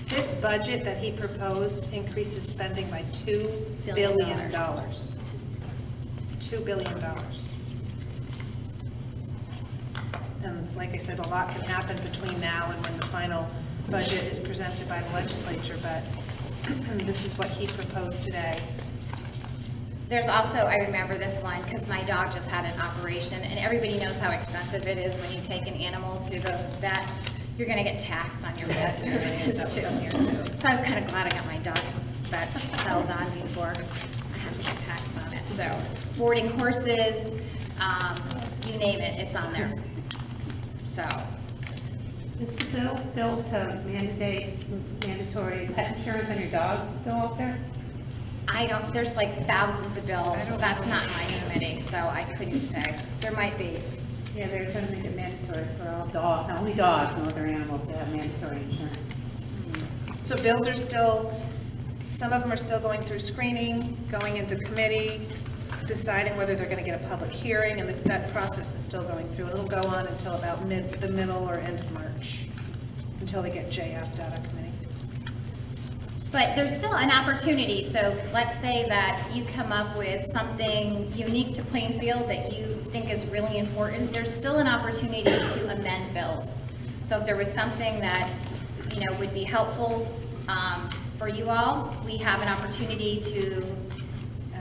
This budget that he proposed increases spending by $2 billion. $2 billion. And like I said, a lot can happen between now and when the final budget is presented by the legislature, but this is what he proposed today. there's also, I remember this one, because my dog just had an operation, and everybody knows how expensive it is when you take an animal to the vet. You're gonna get taxed on your vet services too. So I was kind of glad I got my dog's vet well done before I have to get taxed on it. So boarding horses, you name it, it's on there. So. Is the bill still to mandatory pet insurance on your dogs still up there? I don't, there's like thousands of bills, that's not my committee, so I couldn't say. There might be. Yeah, they're trying to make it mandatory for all dogs, not only dogs, no other animals to have mandatory insurance. So bills are still, some of them are still going through screening, going into committee, deciding whether they're going to get a public hearing, and that process is still going through. It'll go on until about the middle or end of March, until they get JF'd out of committee. But there's still an opportunity, so let's say that you come up with something unique to Plainfield that you think is really important, there's still an opportunity to amend bills. So if there was something that, you know, would be helpful for you all, we have an opportunity to,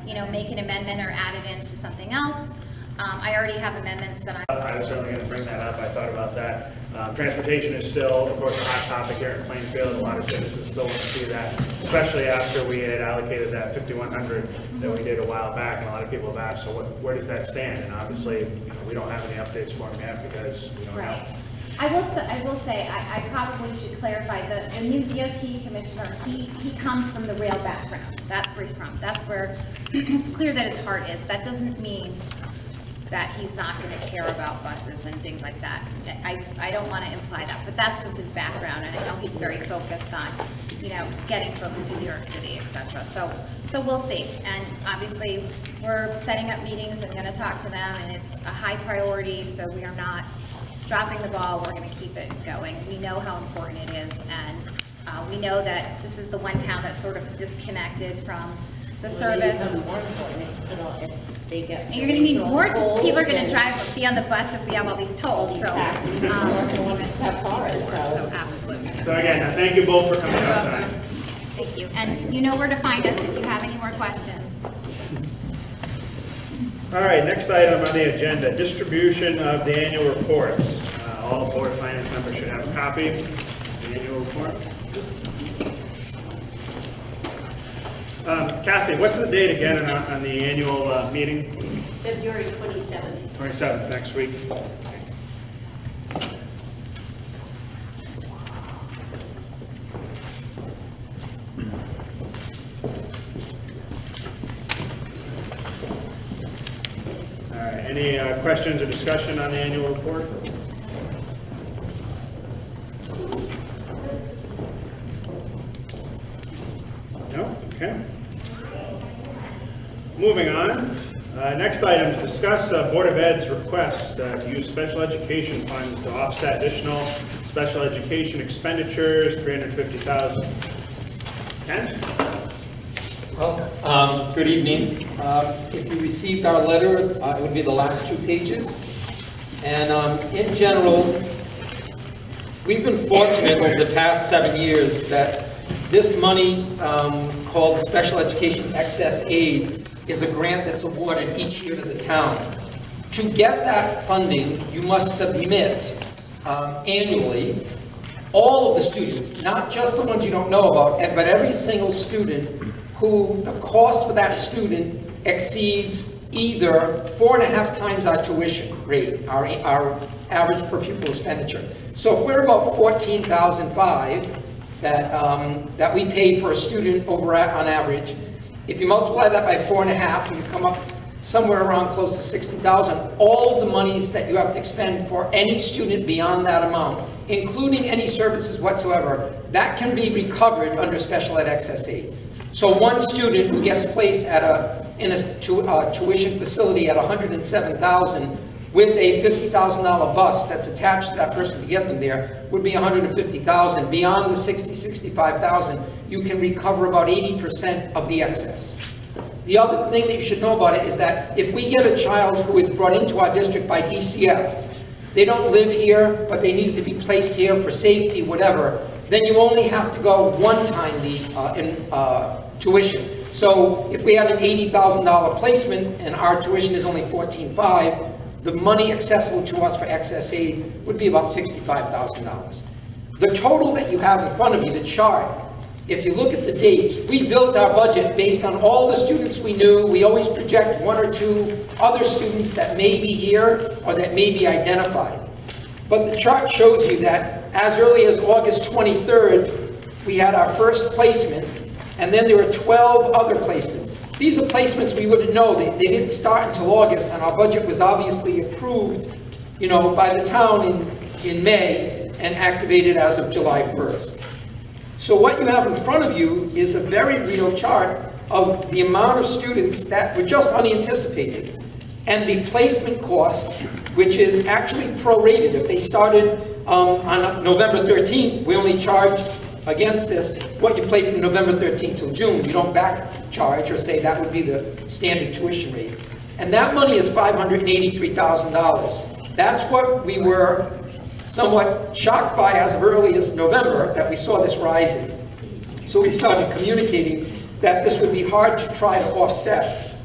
you know, make an amendment or add it into something else. I already have amendments that I was certainly going to bring that up. I thought about that. Transportation is still, of course, a hot topic here in Plainfield. A lot of citizens still want to see that, especially after we had allocated that 5,100 that we did a while back. And a lot of people have asked, so where does that stand? And obviously, you know, we don't have any updates for them yet because we don't know. I will say, I probably should clarify, the new DOT commissioner, he comes from the rail background. That's where he's from. That's where, it's clear that his heart is. That doesn't mean that he's not going to care about buses and things like that. I don't want to imply that, but that's just his background, and I know he's very focused on, you know, getting folks to New York City, et cetera. So we'll see. And obviously, we're setting up meetings and going to talk to them, and it's a high priority, so we are not dropping the ball. We're going to keep it going. We know how important it is, and we know that this is the one town that's sort of disconnected from the service. And you're going to need more people are going to be on the bus if we have all these tolls. So, absolutely. So again, thank you both for coming out tonight. Thank you. And you know where to find us if you have any more questions. All right, next item on the agenda, distribution of the annual reports. All Board of Finance members should have a copy of the annual report. Kathy, what's the date again on the annual meeting? February 27th. 27th, next week. All right, any questions or discussion on the annual report? No? Okay. Moving on. Next item, to discuss Board of Ed's request to use special education funds to offset additional special education expenditures, $350,000. Ken? Well, good evening. If you received our letter, it would be the last 2 pages. And in general, we've been fortunate over the past 7 years that this money called Special Education Excess Aid is a grant that's awarded each year to the town. To get that funding, you must submit annually all of the students, not just the ones you don't know about, but every single student who the cost for that student exceeds either 4.5 times our tuition rate, our average per pupil expenditure. So if we're about $14,500 that we pay for a student on average, if you multiply that by 4.5, you come up somewhere around close to $60,000. All of the monies that you have to expend for any student beyond that amount, including any services whatsoever, that can be recovered under Special Ed Excess Aid. So one student who gets placed at in a tuition facility at $107,000 with a $50,000 bus that's attached to that person to get them there would be $150,000. Beyond the $65,000, you can recover about 80% of the excess. The other thing that you should know about it is that if we get a child who is brought into our district by DCF, they don't live here, but they need to be placed here for safety, whatever, then you only have to go one time the tuition. So if we had an $80,000 placement and our tuition is only $14,500, the money accessible to us for excess aid would be about $65,000. The total that you have in front of you, the chart, if you look at the dates, we built our budget based on all the students we knew. We always project one or two other students that may be here or that may be identified. But the chart shows you that as early as August 23rd, we had our first placement, and then there were 12 other placements. These are placements we wouldn't know. They didn't start until August, and our budget was obviously approved, by the town in May and activated as of July 1st. So what you have in front of you is a very real chart of the amount of students that were just unanticipated, and the placement costs, which is actually prorated. If they started on November 13th, we only charged against this what you pay from November 13th till June. You don't back charge or say that would be the standard tuition rate. And that money is $583,000. That's what we were somewhat shocked by as of early as November, that we saw this rising. So we started communicating that this would be hard to try to offset.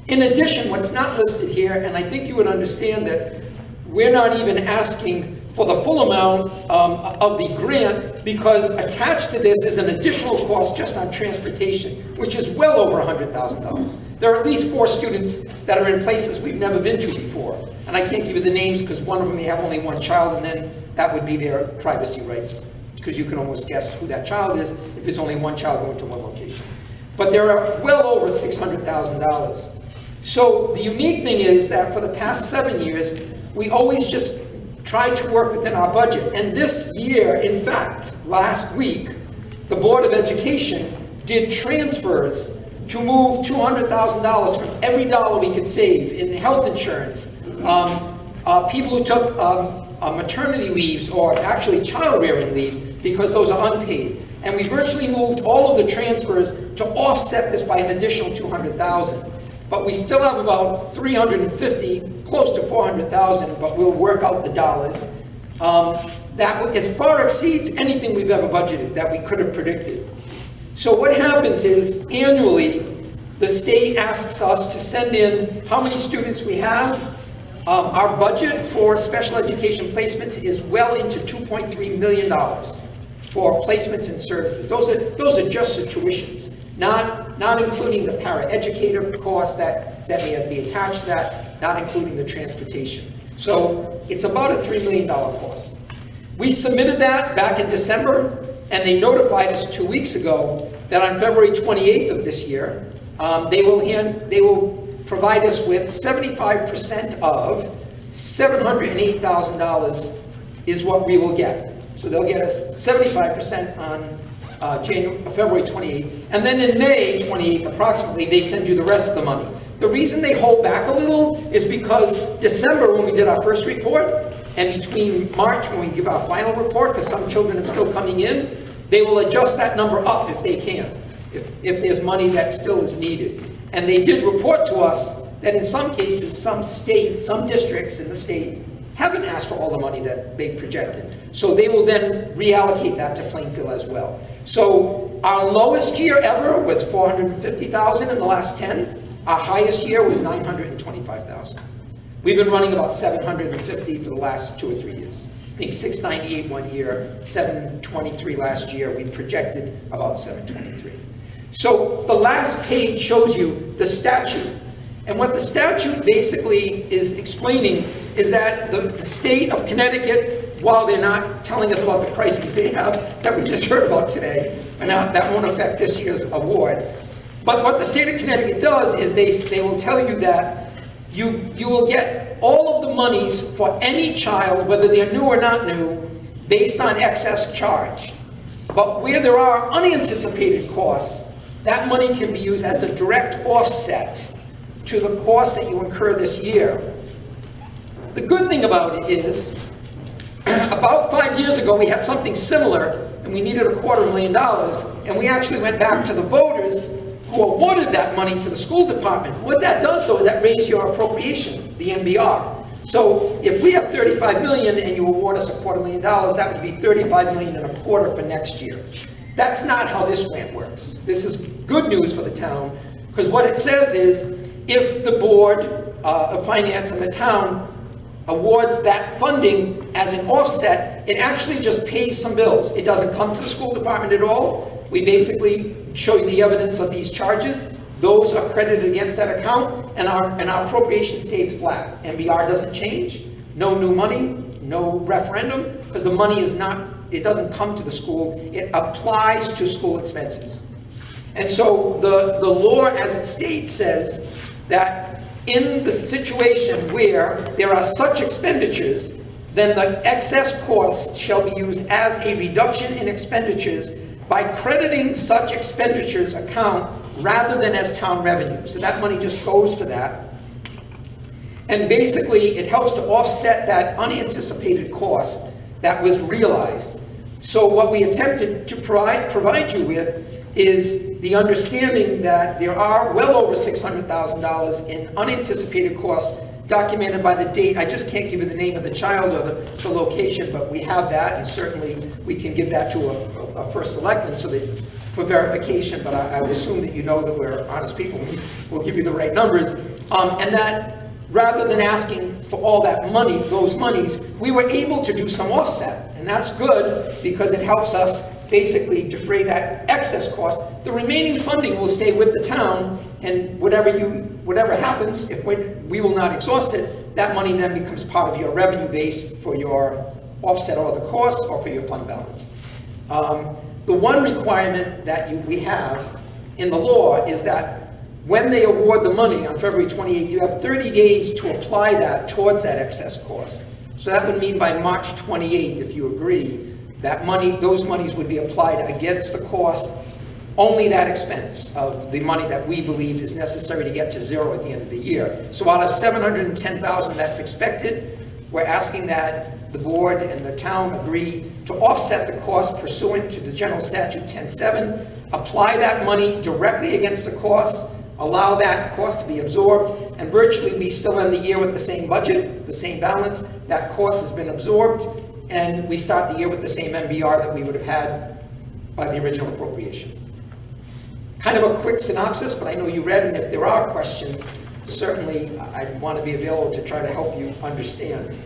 In addition, what's not listed here, and I think you would understand that we're not even asking for the full amount of the grant, because attached to this is an additional cost just on transportation, which is well over $100,000. There are at least 4 students that are in places we've never been to before. And I can't give you the names because one of them may have only one child, and then that would be their privacy rights, because you can almost guess who that child is if there's only one child going to one location. But there are well over $600,000. So the unique thing is that for the past 7 years, we always just tried to work within our budget. And this year, in fact, last week, the Board of Education did transfers to move $200,000 from every dollar we could save in health insurance, people who took maternity leaves or actually child rearing leaves, because those are unpaid. And we virtually moved all of the transfers to offset this by an additional $200,000. But we still have about $350,000, close to $400,000, but we'll work out the dollars. That as far exceeds anything we've ever budgeted that we could have predicted. So what happens is, annually, the state asks us to send in how many students we have. Our budget for special education placements is well into $2.3 million for placements and services. Those are just the tuitions, not including the paraeducator costs that may be attached to that, not including the transportation. So it's about a $3 million cost. We submitted that back in December, and they notified us 2 weeks ago that on February 28th of this year, they will provide us with 75% of $708,000 is what we will get. So they'll get us 75% on February 28th, and then in May 28th approximately, they send you the rest of the money. The reason they hold back a little is because December, when we did our first report, and between March, when we give our final report, because some children are still coming in, they will adjust that number up if they can, if there's money that still is needed. And they did report to us that in some cases, some districts in the state haven't asked for all the money that they projected. So they will then reallocate that to Plainfield as well. So our lowest year ever was $450,000 in the last 10. Our highest year was $925,000. We've been running about $750 for the last 2 or 3 years. I think $698 one year, $723 last year. We projected about $723. So the last page shows you the statute. And what the statute basically is explaining is that the state of Connecticut, while they're not telling us about the crises they have that we just heard about today, and now that won't affect this year's award, but what the state of Connecticut does is they will tell you that you will get all of the monies for any child, whether they're new or not new, based on excess charge. But where there are unanticipated costs, that money can be used as a direct offset to the cost that you incur this year. The good thing about it is, about 5 years ago, we had something similar, and we needed $250,000, and we actually went back to the voters who awarded that money to the school department. What that does, though, is that raises your appropriation, the MBR. So if we have $35 million and you award us $250,000, that would be $35 million and a quarter for next year. That's not how this grant works. This is good news for the town, because what it says is, if the Board of Finance and the town awards that funding as an offset, it actually just pays some bills. It doesn't come to the school department at all. We basically show you the evidence of these charges. Those are credited against that account, and our appropriation stays flat. MBR doesn't change, no new money, no referendum, because the money is not, it doesn't come to the school, it applies to school expenses. And so the law as it states says that in the situation where there are such expenditures, then the excess costs shall be used as a reduction in expenditures by crediting such expenditures account rather than as town revenue. So that money just goes for that. And basically, it helps to offset that unanticipated cost that was realized. So what we attempted to provide you with is the understanding that there are well over $600,000 in unanticipated costs documented by the date. I just can't give you the name of the child or the location, but we have that, and certainly we can give that to a first selectman so that for verification, but I would assume that you know that we're honest people. We'll give you the right numbers. And that rather than asking for all that money, those monies, we were able to do some offset. And that's good because it helps us basically defray that excess cost. The remaining funding will stay with the town, and whatever happens, if we will not exhaust it, that money then becomes part of your revenue base for your offset all the costs or for your fund balance. The one requirement that we have in the law is that when they award the money on February 28th, you have 30 days to apply that towards that excess cost. So that would mean by March 28th, if you agree, that money, those monies would be applied against the cost, only that expense of the money that we believe is necessary to get to zero at the end of the year. So out of $710,000 that's expected, we're asking that the board and the town agree to offset the cost pursuant to the General Statute 10.7, apply that money directly against the cost, allow that cost to be absorbed, and virtually we still end the year with the same budget, the same balance. That cost has been absorbed, and we start the year with the same MBR that we would have had by the original appropriation. Kind of a quick synopsis, but I know you read, and if there are questions, certainly I want to be available to try to help you understand.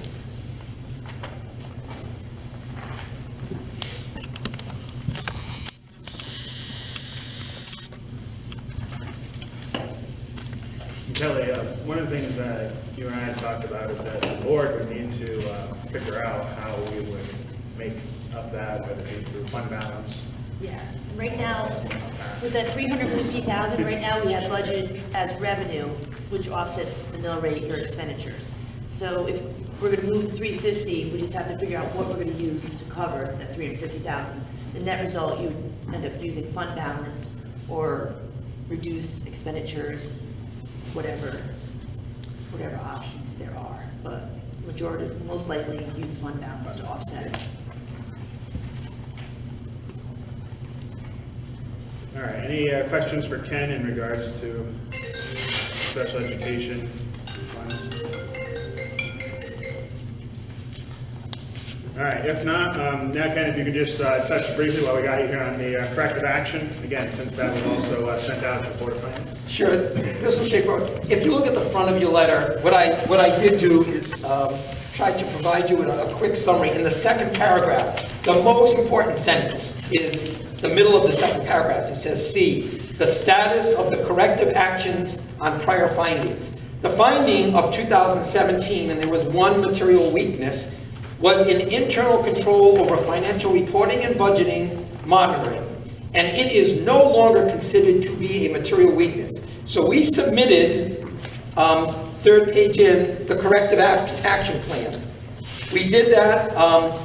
Kelly, one of the things that you and I talked about is that the board would need to figure out how we would make up that, whether it be through fund balance. Yeah, right now, with that $350,000, right now we have budgeted as revenue, which offsets the mill rate or expenditures. So if we're gonna move the $350, we just have to figure out what we're gonna use to cover that $350,000. The net result, you end up using fund balance or reduce expenditures, whatever options there are. But majority, most likely, use fund balance to offset it. All right, any questions for Ken in regards to special education funds? All right, if not, now Ken, if you could just touch briefly while we got you here on the corrective action, again, since that was also sent out to the Board of Finance. Sure, this was straightforward. If you look at the front of your letter, what I did do is try to provide you with a quick summary. In the second paragraph, the most important sentence is the middle of the second paragraph. It says, C, the status of the corrective actions on prior findings. The finding of 2017, and there was one material weakness, was in internal control over financial reporting and budgeting monitoring. And it is no longer considered to be a material weakness. So we submitted, third page in, the corrective action plan. We did that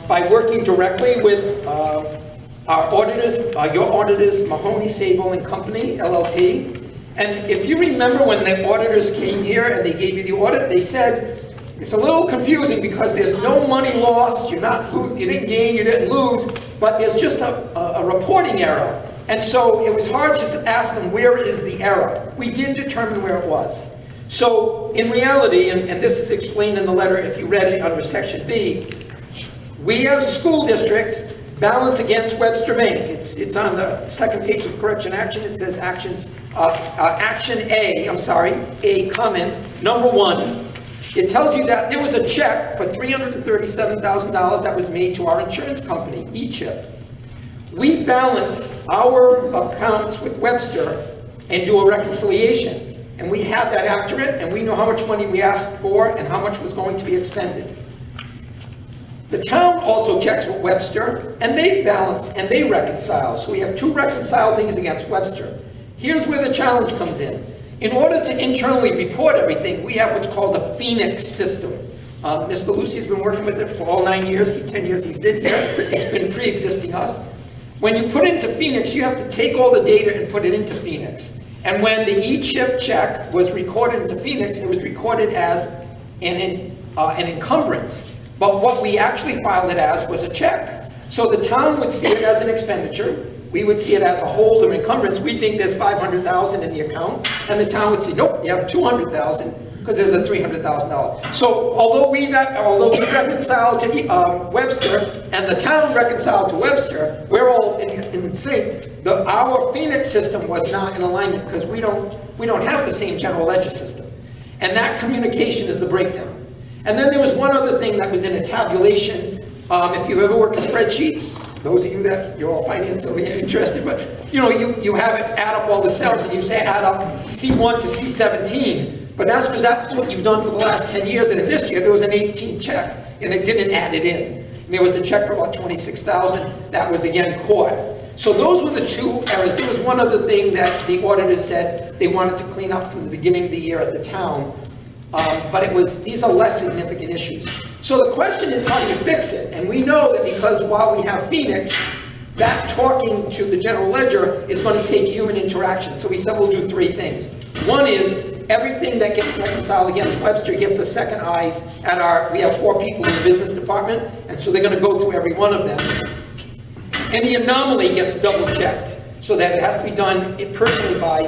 by working directly with our auditors, your auditors, Mahoney, Sable and Company, LLP. And if you remember when the auditors came here and they gave you the audit, they said, it's a little confusing because there's no money lost, you didn't gain, you didn't lose, but there's just a reporting error. And so it was hard to ask them, where is the error? We did determine where it was. So in reality, and this is explained in the letter if you read it under section B, we as a school district balance against Webster Bank. It's on the second page of correction action. It says action A comments, number 1. It tells you that there was a check for $337,000 that was made to our insurance company, eChip. We balance our accounts with Webster and do a reconciliation. And we have that accurate, and we know how much money we asked for and how much was going to be expended. The town also checks with Webster, and they balance and they reconcile. So we have 2 reconciled things against Webster. Here's where the challenge comes in. In order to internally report everything, we have what's called a Phoenix system. Mr. Lucy has been working with it for all 9 years, 10 years he's been here. It's been pre-existing us. When you put into Phoenix, you have to take all the data and put it into Phoenix. And when the eChip check was recorded into Phoenix, it was recorded as an encumbrance. But what we actually filed it as was a check. So the town would see it as an expenditure. We would see it as a hold or encumbrance. We think there's $500,000 in the account. And the town would say, nope, you have $200,000 because there's a $300,000. So although we reconciled to Webster and the town reconciled to Webster, we're all in sync. Our Phoenix system was not in alignment because we don't have the same general ledger system. And that communication is the breakdown. And then there was one other thing that was in a tabulation. If you've ever worked with spreadsheets, those of you that you're all financially interested, but you have it add up all the cells and you say add up C1 to C17. But that's because that's what you've done for the last 10 years. And in this year, there was an 18 check, and it didn't add it in. And there was a check for about $26,000 that was again caught. So those were the 2 errors. There was one other thing that the auditors said they wanted to clean up from the beginning of the year at the town. But these are less significant issues. So the question is, how do you fix it? And we know that because while we have Phoenix, that talking to the general ledger is going to take human interaction. So we said we'll do 3 things. One is everything that gets reconciled against Webster gets a second eyes at we have 4 people in the business department, and so they're going to go through every one of them. Any anomaly gets double checked so that it has to be done personally by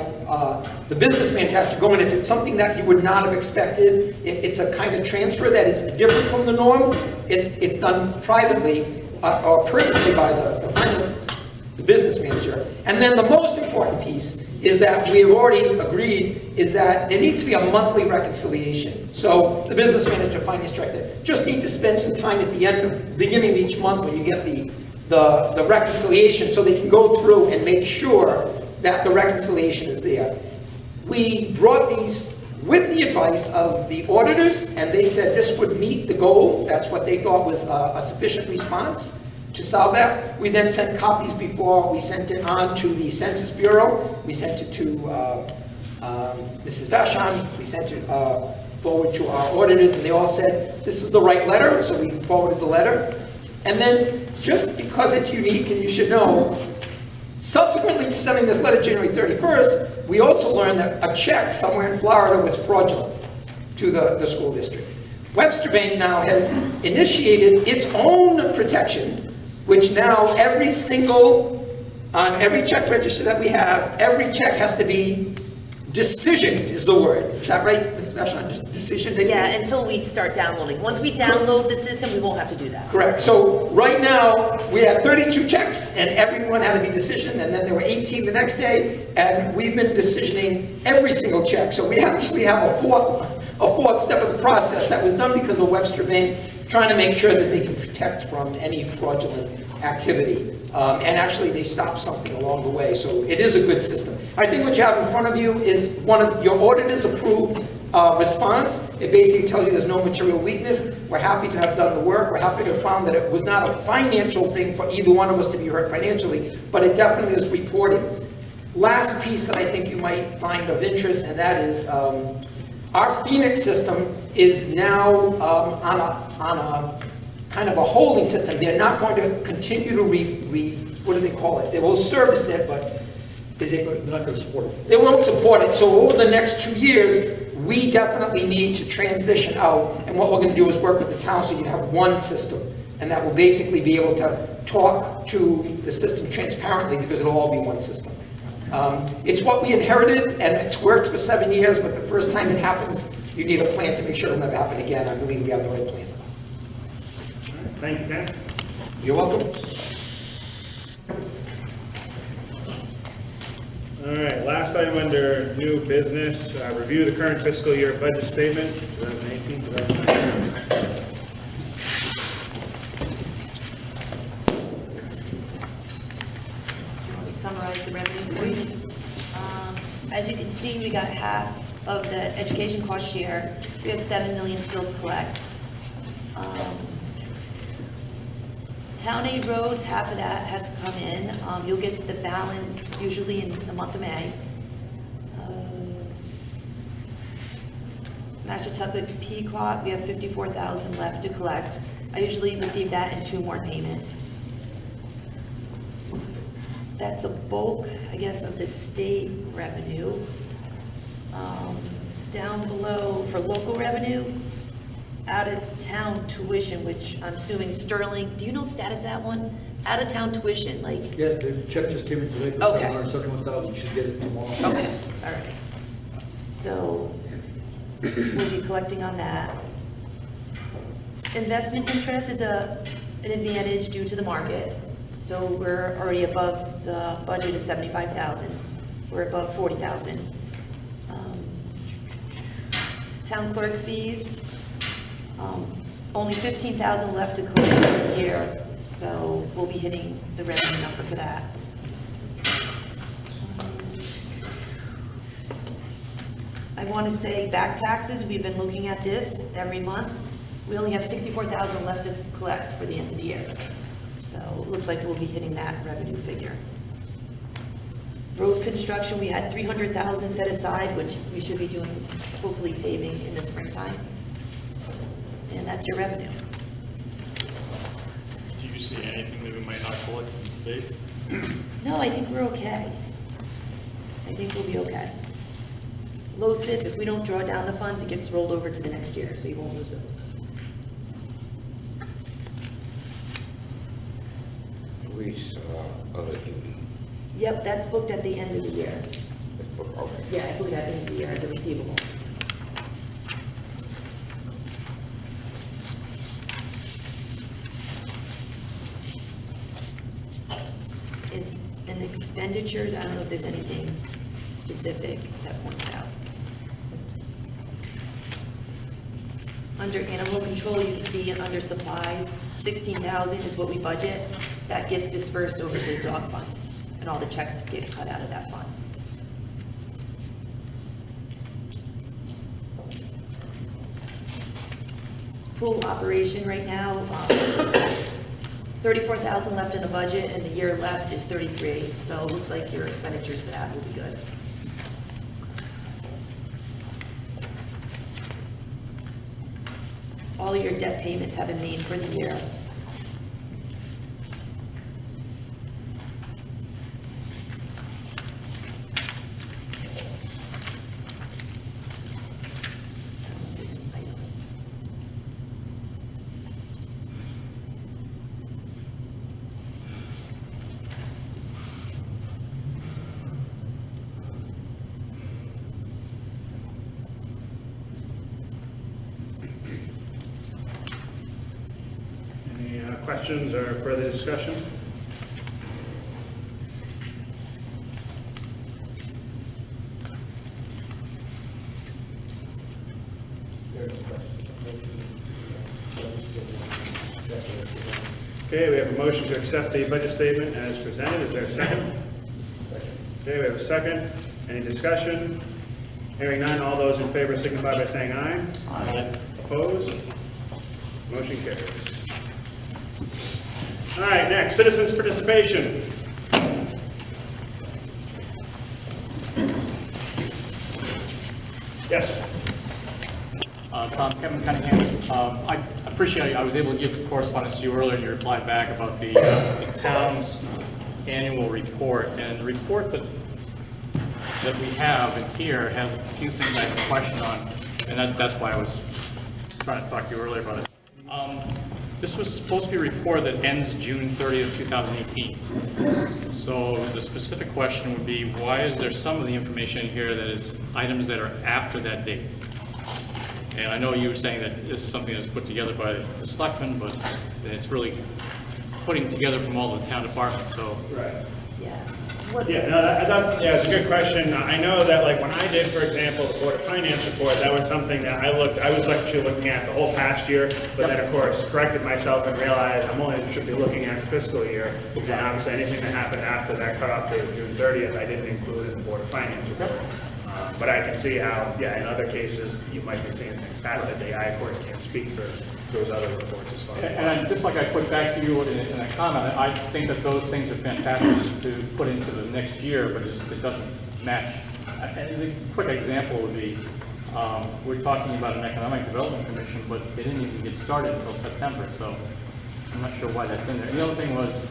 the business manager has to go in. If it's something that you would not have expected, it's a kind of transfer that is different from the norm, it's done privately or personally by the business manager. And then the most important piece is that we have already agreed is that there needs to be a monthly reconciliation. So the business manager, finance director, just need to spend some time at the beginning of each month when you get the reconciliation so they can go through and make sure that the reconciliation is there. We brought these with the advice of the auditors, and they said this would meet the goal. That's what they thought was a sufficient response to solve that. We then sent copies before we sent it on to the Census Bureau. We sent it to Mrs. Vashon. We sent it forward to our auditors, and they all said this is the right letter, so we forwarded the letter. And then, just because it's unique and you should know, subsequently to sending this letter January 31st, we also learned that a check somewhere in Florida was fraudulent to the school district. Webster Bank now has initiated its own protection, which now on every check register that we have, every check has to be decisioned, is the word. Is that right, Mrs. Vashon? Just decisioned? Yeah, until we start downloading. Once we download the system, we won't have to do that. Correct. So right now, we have 32 checks, and everyone had to be decisioned, and then there were 18 the next day, and we've been decisioning every single check. So we actually have a fourth step of the process that was done because of Webster Bank trying to make sure that they can protect from any fraudulent activity. And actually, they stopped something along the way, so it is a good system. I think what you have in front of you is one of your auditors approved response. It basically tells you there's no material weakness. We're happy to have done the work. We're happy to have found that it was not a financial thing for either one of us to be hurt financially, but it definitely is reporting. Last piece that I think you might find of interest, and that is our Phoenix system is now on a kind of a holding system. They're not going to continue to what do they call it? They will service it, but they're not going to support it. They won't support it. So over the next 2 years, we definitely need to transition out. And what we're going to do is work with the town so you can have one system. And that will basically be able to talk to the system transparently because it'll all be one system. It's what we inherited, and it's worked for 7 years, but the first time it happens, you need a plan to make sure it'll never happen again. I believe we have the right plan. Thank you, Ken. You're welcome. All right, last item under new business, review the current fiscal year budget statement, 2018, 2019. Summarize the revenue for you. As you can see, we got half of the education cost share. We have 7 million still to collect. Town aid roads, half of that has come in. You'll get the balance usually in the month of May. Mashantucket Pequot, we have 54,000 left to collect. I usually receive that in 2 more payments. That's a bulk, I guess, of the state revenue. Down below, for local revenue, out-of-town tuition, which I'm assuming Sterling, do you know the status of that one? Out-of-town tuition, like, Yeah, the check just came in today for Okay. $771,000, you should get it tomorrow. okay, all right. So, we'll be collecting on that. Investment interest is an advantage due to the market. So we're already above the budget of 75,000. We're above 40,000. Town clerk fees, only 15,000 left to collect for the year, so we'll be hitting the revenue number for that. I want to say back taxes, we've been looking at this every month. We only have 64,000 left to collect for the end of the year. So it looks like we'll be hitting that revenue figure. Road construction, we had 300,000 set aside, which we should be doing, hopefully paving in the springtime. And that's your revenue. Do you see anything that we might not collect from the state? No, I think we're okay. I think we'll be okay. Low SIP, if we don't draw down the funds, it gets rolled over to the next year, so you won't lose those. Police, other duty. Yep, that's booked at the end of the year. Okay. Yeah, I booked that at the end of the year as a receivable. Is in expenditures, I don't know if there's anything specific that points out. Under animal control, you can see under supplies, 16,000 is what we budget. That gets dispersed over to the dog fund, and all the checks get cut out of that fund. Pool operation right now, 34,000 left in the budget, and the year left is 33, so it looks like your expenditures for that will be good. All your debt payments have been made for the year. Any questions or further discussion? Okay, we have a motion to accept the budget statement as presented. Is there a second? Second. Okay, we have a second. Any discussion? Hearing none, all those in favor signify by saying aye. Aye. Opposed? Motion carries. All right, next, citizens' participation. Yes. Tom, Kevin Cunningham. I appreciate, I was able to give correspondence to you earlier, and you replied back about the town's annual report. And the report that that we have in here has a few things I have a question on, and that's why I was trying to talk to you earlier about it. This was supposed to be a report that ends June 30th, 2018. So the specific question would be, why is there some of the information in here that is items that are after that date? And I know you were saying that this is something that's put together by the selectmen, but it's really putting together from all the town departments, so. Right. Yeah. Yeah, no, I thought, yeah, it's a good question. I know that, like, when I did, for example, the Board of Finance report, that was something that I was actually looking at the whole past year, but then, of course, corrected myself and realized I'm only should be looking at the fiscal year. And obviously, anything that happened after that cutoff date of June 30th, I didn't include in the Board of Finance report. But I can see how, yeah, in other cases, you might be seeing things past that day. I, of course, can't speak for those other reports as far as. And just like I put back to you in a comment, I think that those things are fantastic to put into the next year, but it doesn't match. And a quick example would be, we're talking about an economic development commission, but they didn't even get started until September, so I'm not sure why that's in there. And the other thing was,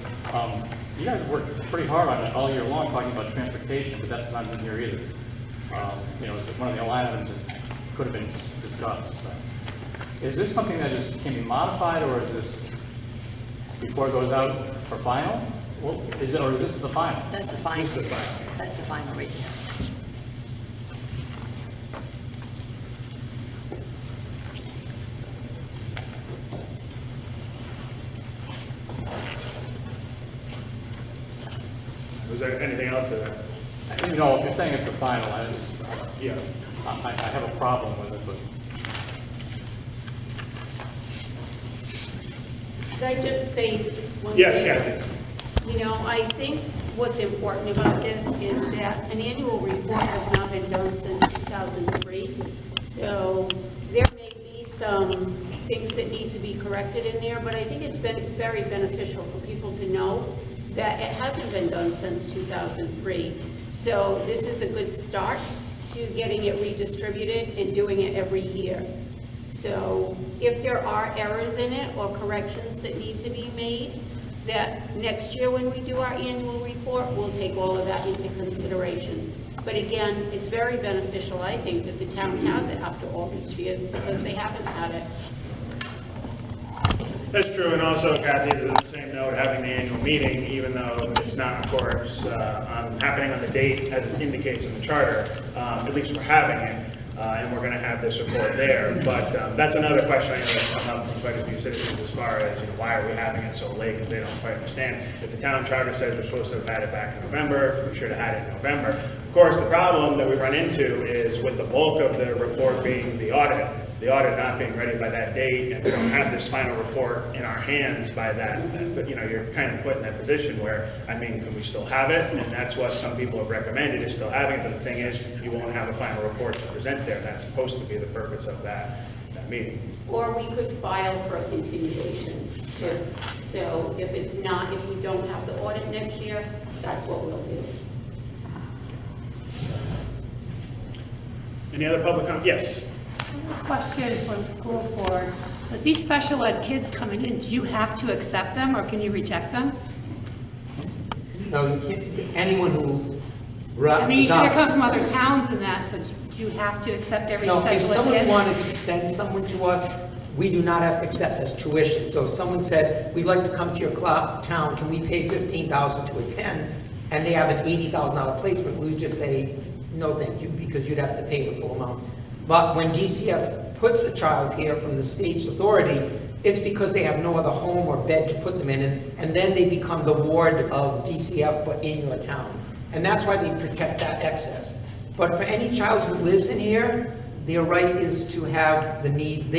you guys worked pretty hard on it all year long, talking about transportation, but that's not in here either. You know, it's one of the line items that could have been discussed. So. Is this something that can be modified, or is this before it goes out for final? Well, is this the final? That's the final. That's the final right there. Was there anything else to that? You know, if you're saying it's the final, I have a problem with it, but. Could I just say one thing? Yes, Kathy. You know, I think what's important about this is that an annual report has not been done since 2003. So there may be some things that need to be corrected in there, but I think it's been very beneficial for people to know that it hasn't been done since 2003. So this is a good start to getting it redistributed and doing it every year. So if there are errors in it or corrections that need to be made, that next year when we do our annual report, we'll take all of that into consideration. But again, it's very beneficial, I think, that the town has it after all these years, because they haven't had it. That's true, and also, Kathy, to the same note, having the annual meeting, even though it's not, of course, happening on the date as it indicates in the charter, at least we're having it, and we're going to have this report there. But that's another question I know that's come up from quite a few citizens as far as, you know, why are we having it so late, because they don't quite understand. If the town charter says we're supposed to have had it back in November, we should have had it in November. Of course, the problem that we run into is with the bulk of the report being the audit not being ready by that date, and we don't have this final report in our hands by that, you know, you're kind of put in that position where, I mean, can we still have it? And that's what some people have recommended, is still having it, but the thing is, you won't have a final report to present there. That's supposed to be the purpose of that meeting. Or we could file for a continuation. So if we don't have the audit next year, that's what we'll do. Any other public comment? Yes. Question for the school board. With these special ed kids coming in, do you have to accept them, or can you reject them? No, you can't, anyone who. I mean, usually they come from other towns and that, so do you have to accept every special ed kid? No, if someone wanted to send someone to us, we do not have to accept as tuition. So if someone said, we'd like to come to your town, can we pay $15,000 to attend? And they have an $80,000 placement, we would just say, no, thank you, because you'd have to pay the full amount. But when DCF puts a child here from the state's authority, it's because they have no other home or bed to put them in, and then they become the ward of DCF, but in your town. And that's why they protect that excess. But for any child who lives in here, their right is to have their needs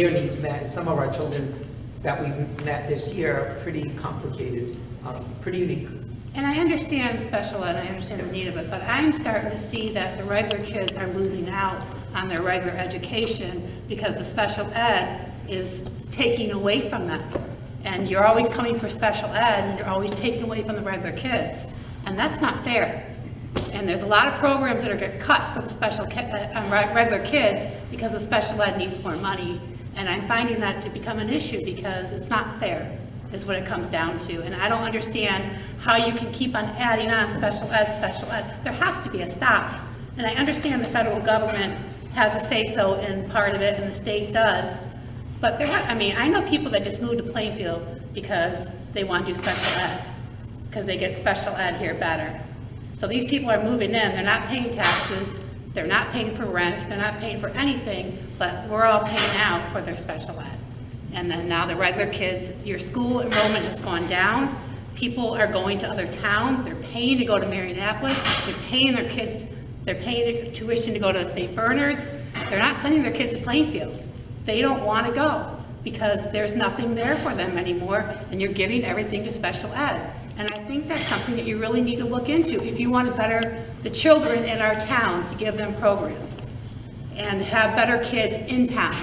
met. And some of our children that we've met this year are pretty complicated, pretty unique. And I understand special ed, I understand the need of it, but I'm starting to see that the regular kids are losing out on their regular education because the special ed is taking away from them. And you're always coming for special ed, and you're always taking away from the regular kids. And that's not fair. And there's a lot of programs that are getting cut for the regular kids because the special ed needs more money. And I'm finding that to become an issue because it's not fair, is what it comes down to. And I don't understand how you can keep on adding on special ed. There has to be a stop. And I understand the federal government has a say-so in part of it, and the state does. But I know people that just moved to Plainfield because they want to do special ed, because they get special ed here better. So these people are moving in, they're not paying taxes, they're not paying for rent, they're not paying for anything, but we're all paying out for their special ed. And then now the regular kids, your school enrollment has gone down, people are going to other towns, they're paying to go to Marionapolis, they're paying their kids, they're paying tuition to go to St. Bernard's, they're not sending their kids to Plainfield. They don't want to go because there's nothing there for them anymore, and you're giving everything to special ed. And I think that's something that you really need to look into if you want to better the children in our town, to give them programs and have better kids in town.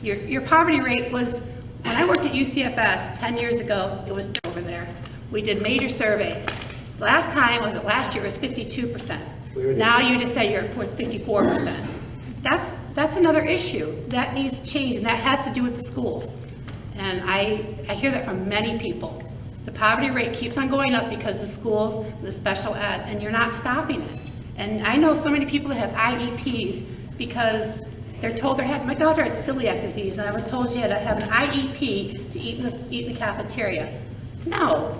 Your poverty rate was, when I worked at UCFS 10 years ago, it was over there. We did major surveys. Last year, it was 52%. Now you just say you're 54%. That's another issue. That needs to change, and that has to do with the schools. And I hear that from many people. The poverty rate keeps on going up because the schools, the special ed, and you're not stopping it. And I know so many people that have IEPs because they're told my daughter has celiac disease, and I was told she had to have an IEP to eat in the cafeteria. No,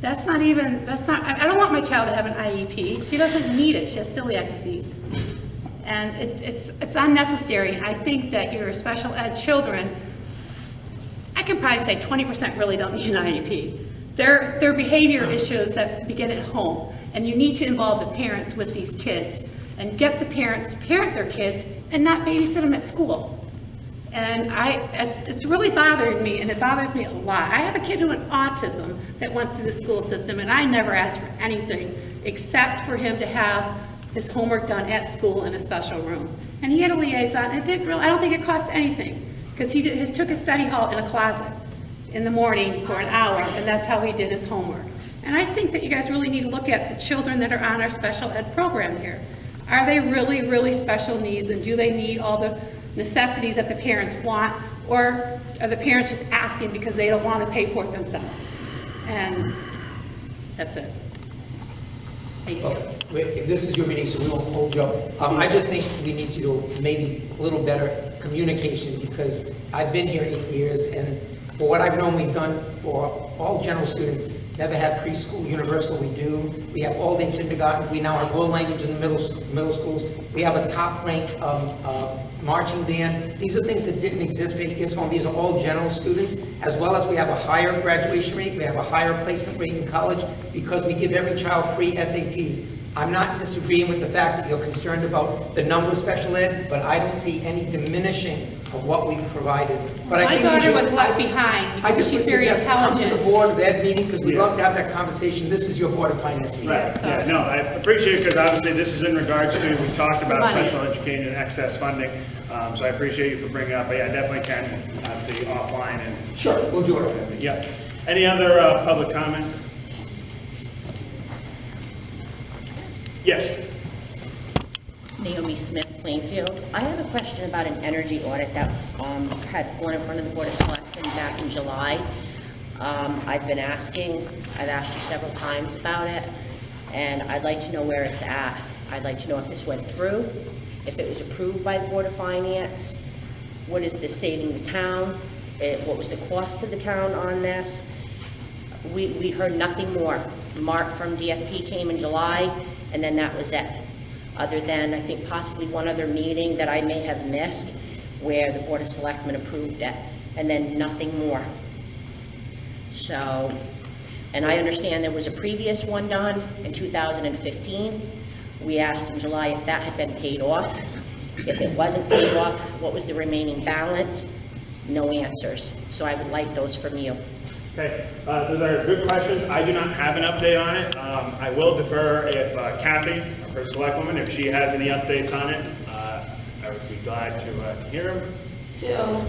I don't want my child to have an IEP. She doesn't need it, she has celiac disease. And it's unnecessary, and I think that your special ed children, I can probably say 20% really don't need an IEP. They're behavior issues that begin at home, and you need to involve the parents with these kids and get the parents to parent their kids and not babysit them at school. And it's really bothering me, and it bothers me a lot. I have a kid who had autism that went through the school system, and I never asked for anything except for him to have his homework done at school in a special room. And he had a liaison, and I don't think it cost anything, because he took his study hall in a closet in the morning for an hour, and that's how he did his homework. And I think that you guys really need to look at the children that are on our special ed program here. Are they really, really special needs, and do they need all the necessities that the parents want, or are the parents just asking because they don't want to pay for it themselves? And that's it. Thank you. This is your meeting, so we won't hold you up. I just think we need to do maybe a little better communication, because I've been here 8 years, and for what I've known we've done for all general students, never had preschool universal, we do. We have all-day kindergarten, we now have world language in the middle schools. We have a top-ranked marching band. These are things that didn't exist 8 years ago. These are all general students, as well as we have a higher graduation rate, we have a higher placement rate in college, because we give every child free SATs. I'm not disagreeing with the fact that you're concerned about the number of special ed, but I don't see any diminishing of what we've provided. But I My think we daughter should- was left behind I because just she's would very suggest come to the intelligent. Board of Ed meeting, because we'd love to have that conversation. This is your Board of Finance meeting. Right, yeah, no, I appreciate it, because obviously this is in regards to, we talked about Money. special education and excess funding, so I appreciate you for bringing it up, but yeah, definitely can have the offline and. Sure, we'll do it. Yeah. Any other public comment? Yes. Naomi Smith, Plainfield. I have a question about an energy audit that had gone in front of the Board of Selectmen back in July. I've been asking, I've asked you several times about it, and I'd like to know where it's at. I'd like to know if this went through, if it was approved by the Board of Finance, what is this saving the town, what was the cost to the town on this? We heard nothing more. Mark from DFP came in July, and then that was it. Other than, I think, possibly one other meeting that I may have missed where the Board of Selectmen approved it, and then nothing more. So, and I understand there was a previous one done in 2015. We asked in July if that had been paid off. If it wasn't paid off, what was the remaining balance? No answers. So I would like those from you. Okay, those are good questions. I do not have an update on it. I will defer if Kathy, our first selectwoman, if she has any updates on it. I would be glad to hear them. So,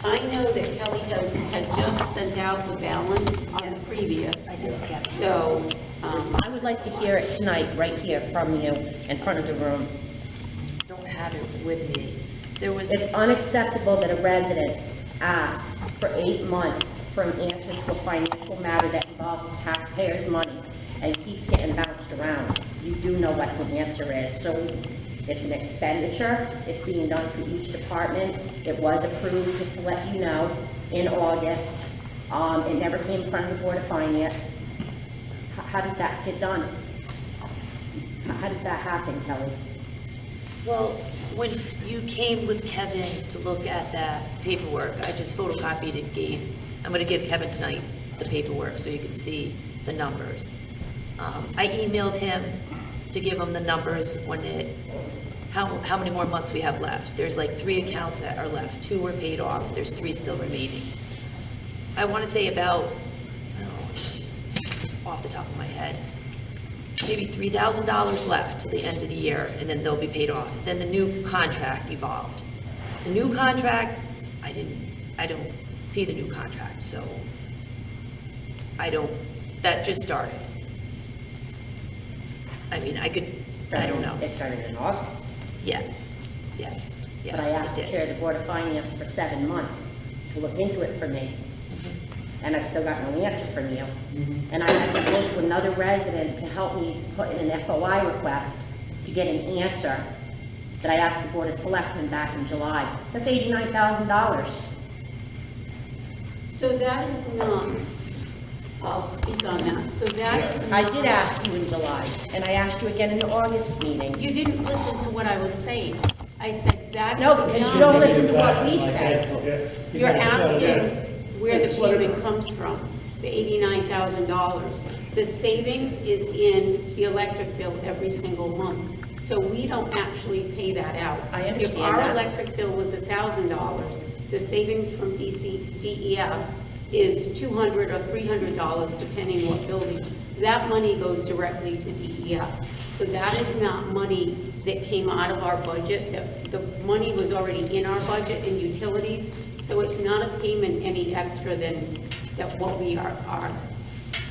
I know that Kelly had just sent out the balance on the previous. I sent it together. So, I would like to hear it tonight, right here from you, in front of the room. Don't have it with me. There was. It's unacceptable that a resident asks for 8 months for an answer to a financial matter that involves taxpayers' money. and keeps getting bounced around. You do know what the answer is. So it's an expenditure, it's being done for each department. It was approved, just to let you know, in August. It never came in front of the Board of Finance. How does that get done? How does that happen, Kelly? Well, when you came with Kevin to look at that paperwork, I just photocopied and I'm gonna give Kevin tonight the paperwork so you can see the numbers. I emailed him to give him the numbers how many more months we have left. There's like 3 accounts that are left, 2 were paid off, there's 3 still remaining. I wanna say about, I don't know, off the top of my head, maybe $3,000 left to the end of the year, and then they'll be paid off. Then the new contract evolved. The new contract, I don't see the new contract, so that just started. I mean, I don't know. It started in August. Yes. But I asked the chair of the Board of Finance for 7 months to look into it for me. And I still got no answer from you. And I had to go to another resident to help me put in an FOI request to get an answer that I asked the Board of Selectmen back in July. That's $89,000. So that is not, I'll speak on that. So that is I not. did ask you in July, and I asked you again in the August meeting. You didn't listen to what I was saying. I said that is No, because not. you don't listen to what we say. You're asking where the payment comes from, the $89,000. The savings is in the electric bill every single month. So we don't actually pay that out. I understand If our that. electric bill was $1,000, the savings from DEF is $200 or $300, depending what building. That money goes directly to DEF. So that is not money that came out of our budget. The money was already in our budget in utilities, so it's not a payment any extra than what we are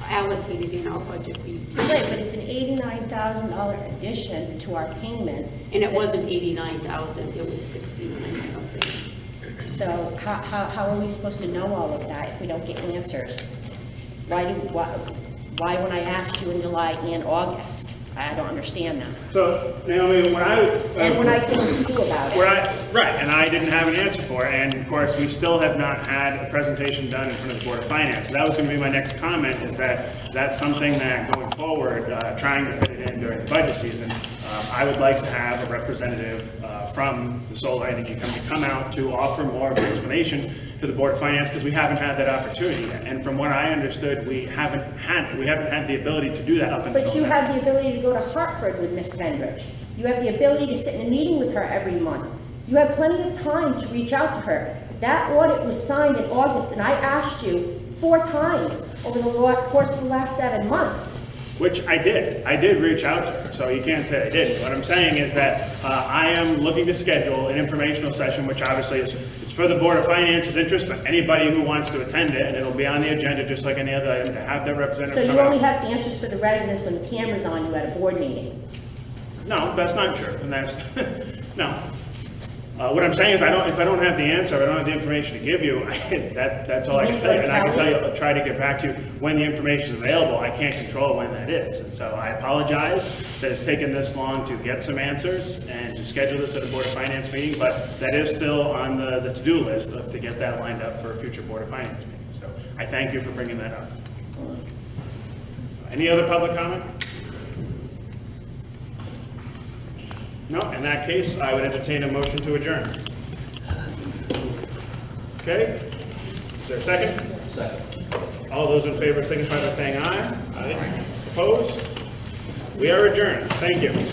allocated in our budget for utilities. Right, but it's an $89,000 addition to our payment. And it wasn't 89,000, it was 69 something. So how are we supposed to know all of that if we don't get answers? Why when I asked you in July and August? I don't understand that. So, Naomi, when I came to you about it. Right, and I didn't have an answer for it, and of course, we still have not had a presentation done in front of the Board of Finance. So that was going to be my next comment, is that that's something that going forward, trying to fit it in during the budget season, I would like to have a representative from the solar energy company come out to offer more of an explanation to the Board of Finance, because we haven't had that opportunity yet. And from what I understood, we haven't had the ability to do that up until now. But you have the ability to go to Hartford with Ms. Kendrich. You have the ability to sit in a meeting with her every month. You have plenty of time to reach out to her. That audit was signed in August, and I asked you 4 times over the course of the last 7 months. Which I did. I did reach out to her, so you can't say I didn't. What I'm saying is that I am looking to schedule an informational session, which obviously is for the Board of Finance's interest, but anybody who wants to attend it, and it'll be on the agenda just like any other item, to have their representative So come you out. only have answers for the residents when the camera's on you at a board meeting? No, that's not true, and that's, no. What I'm saying is, if I don't have the answer, if I don't have the information to give you, that's all I can tell you. And I can tell you, I'll try to get back to you when the information is available. I can't control when that is. And so I apologize that it's taken this long to get some answers and to schedule this at a Board of Finance meeting, but that is still on the to-do list to get that lined up for a future Board of Finance meeting. So I thank you for bringing that up. Any other public comment? No, in that case, I would entertain a motion to adjourn. Okay, is there a second? Second. All those in favor signify by saying aye. Aye. Opposed? We are adjourned. Thank you.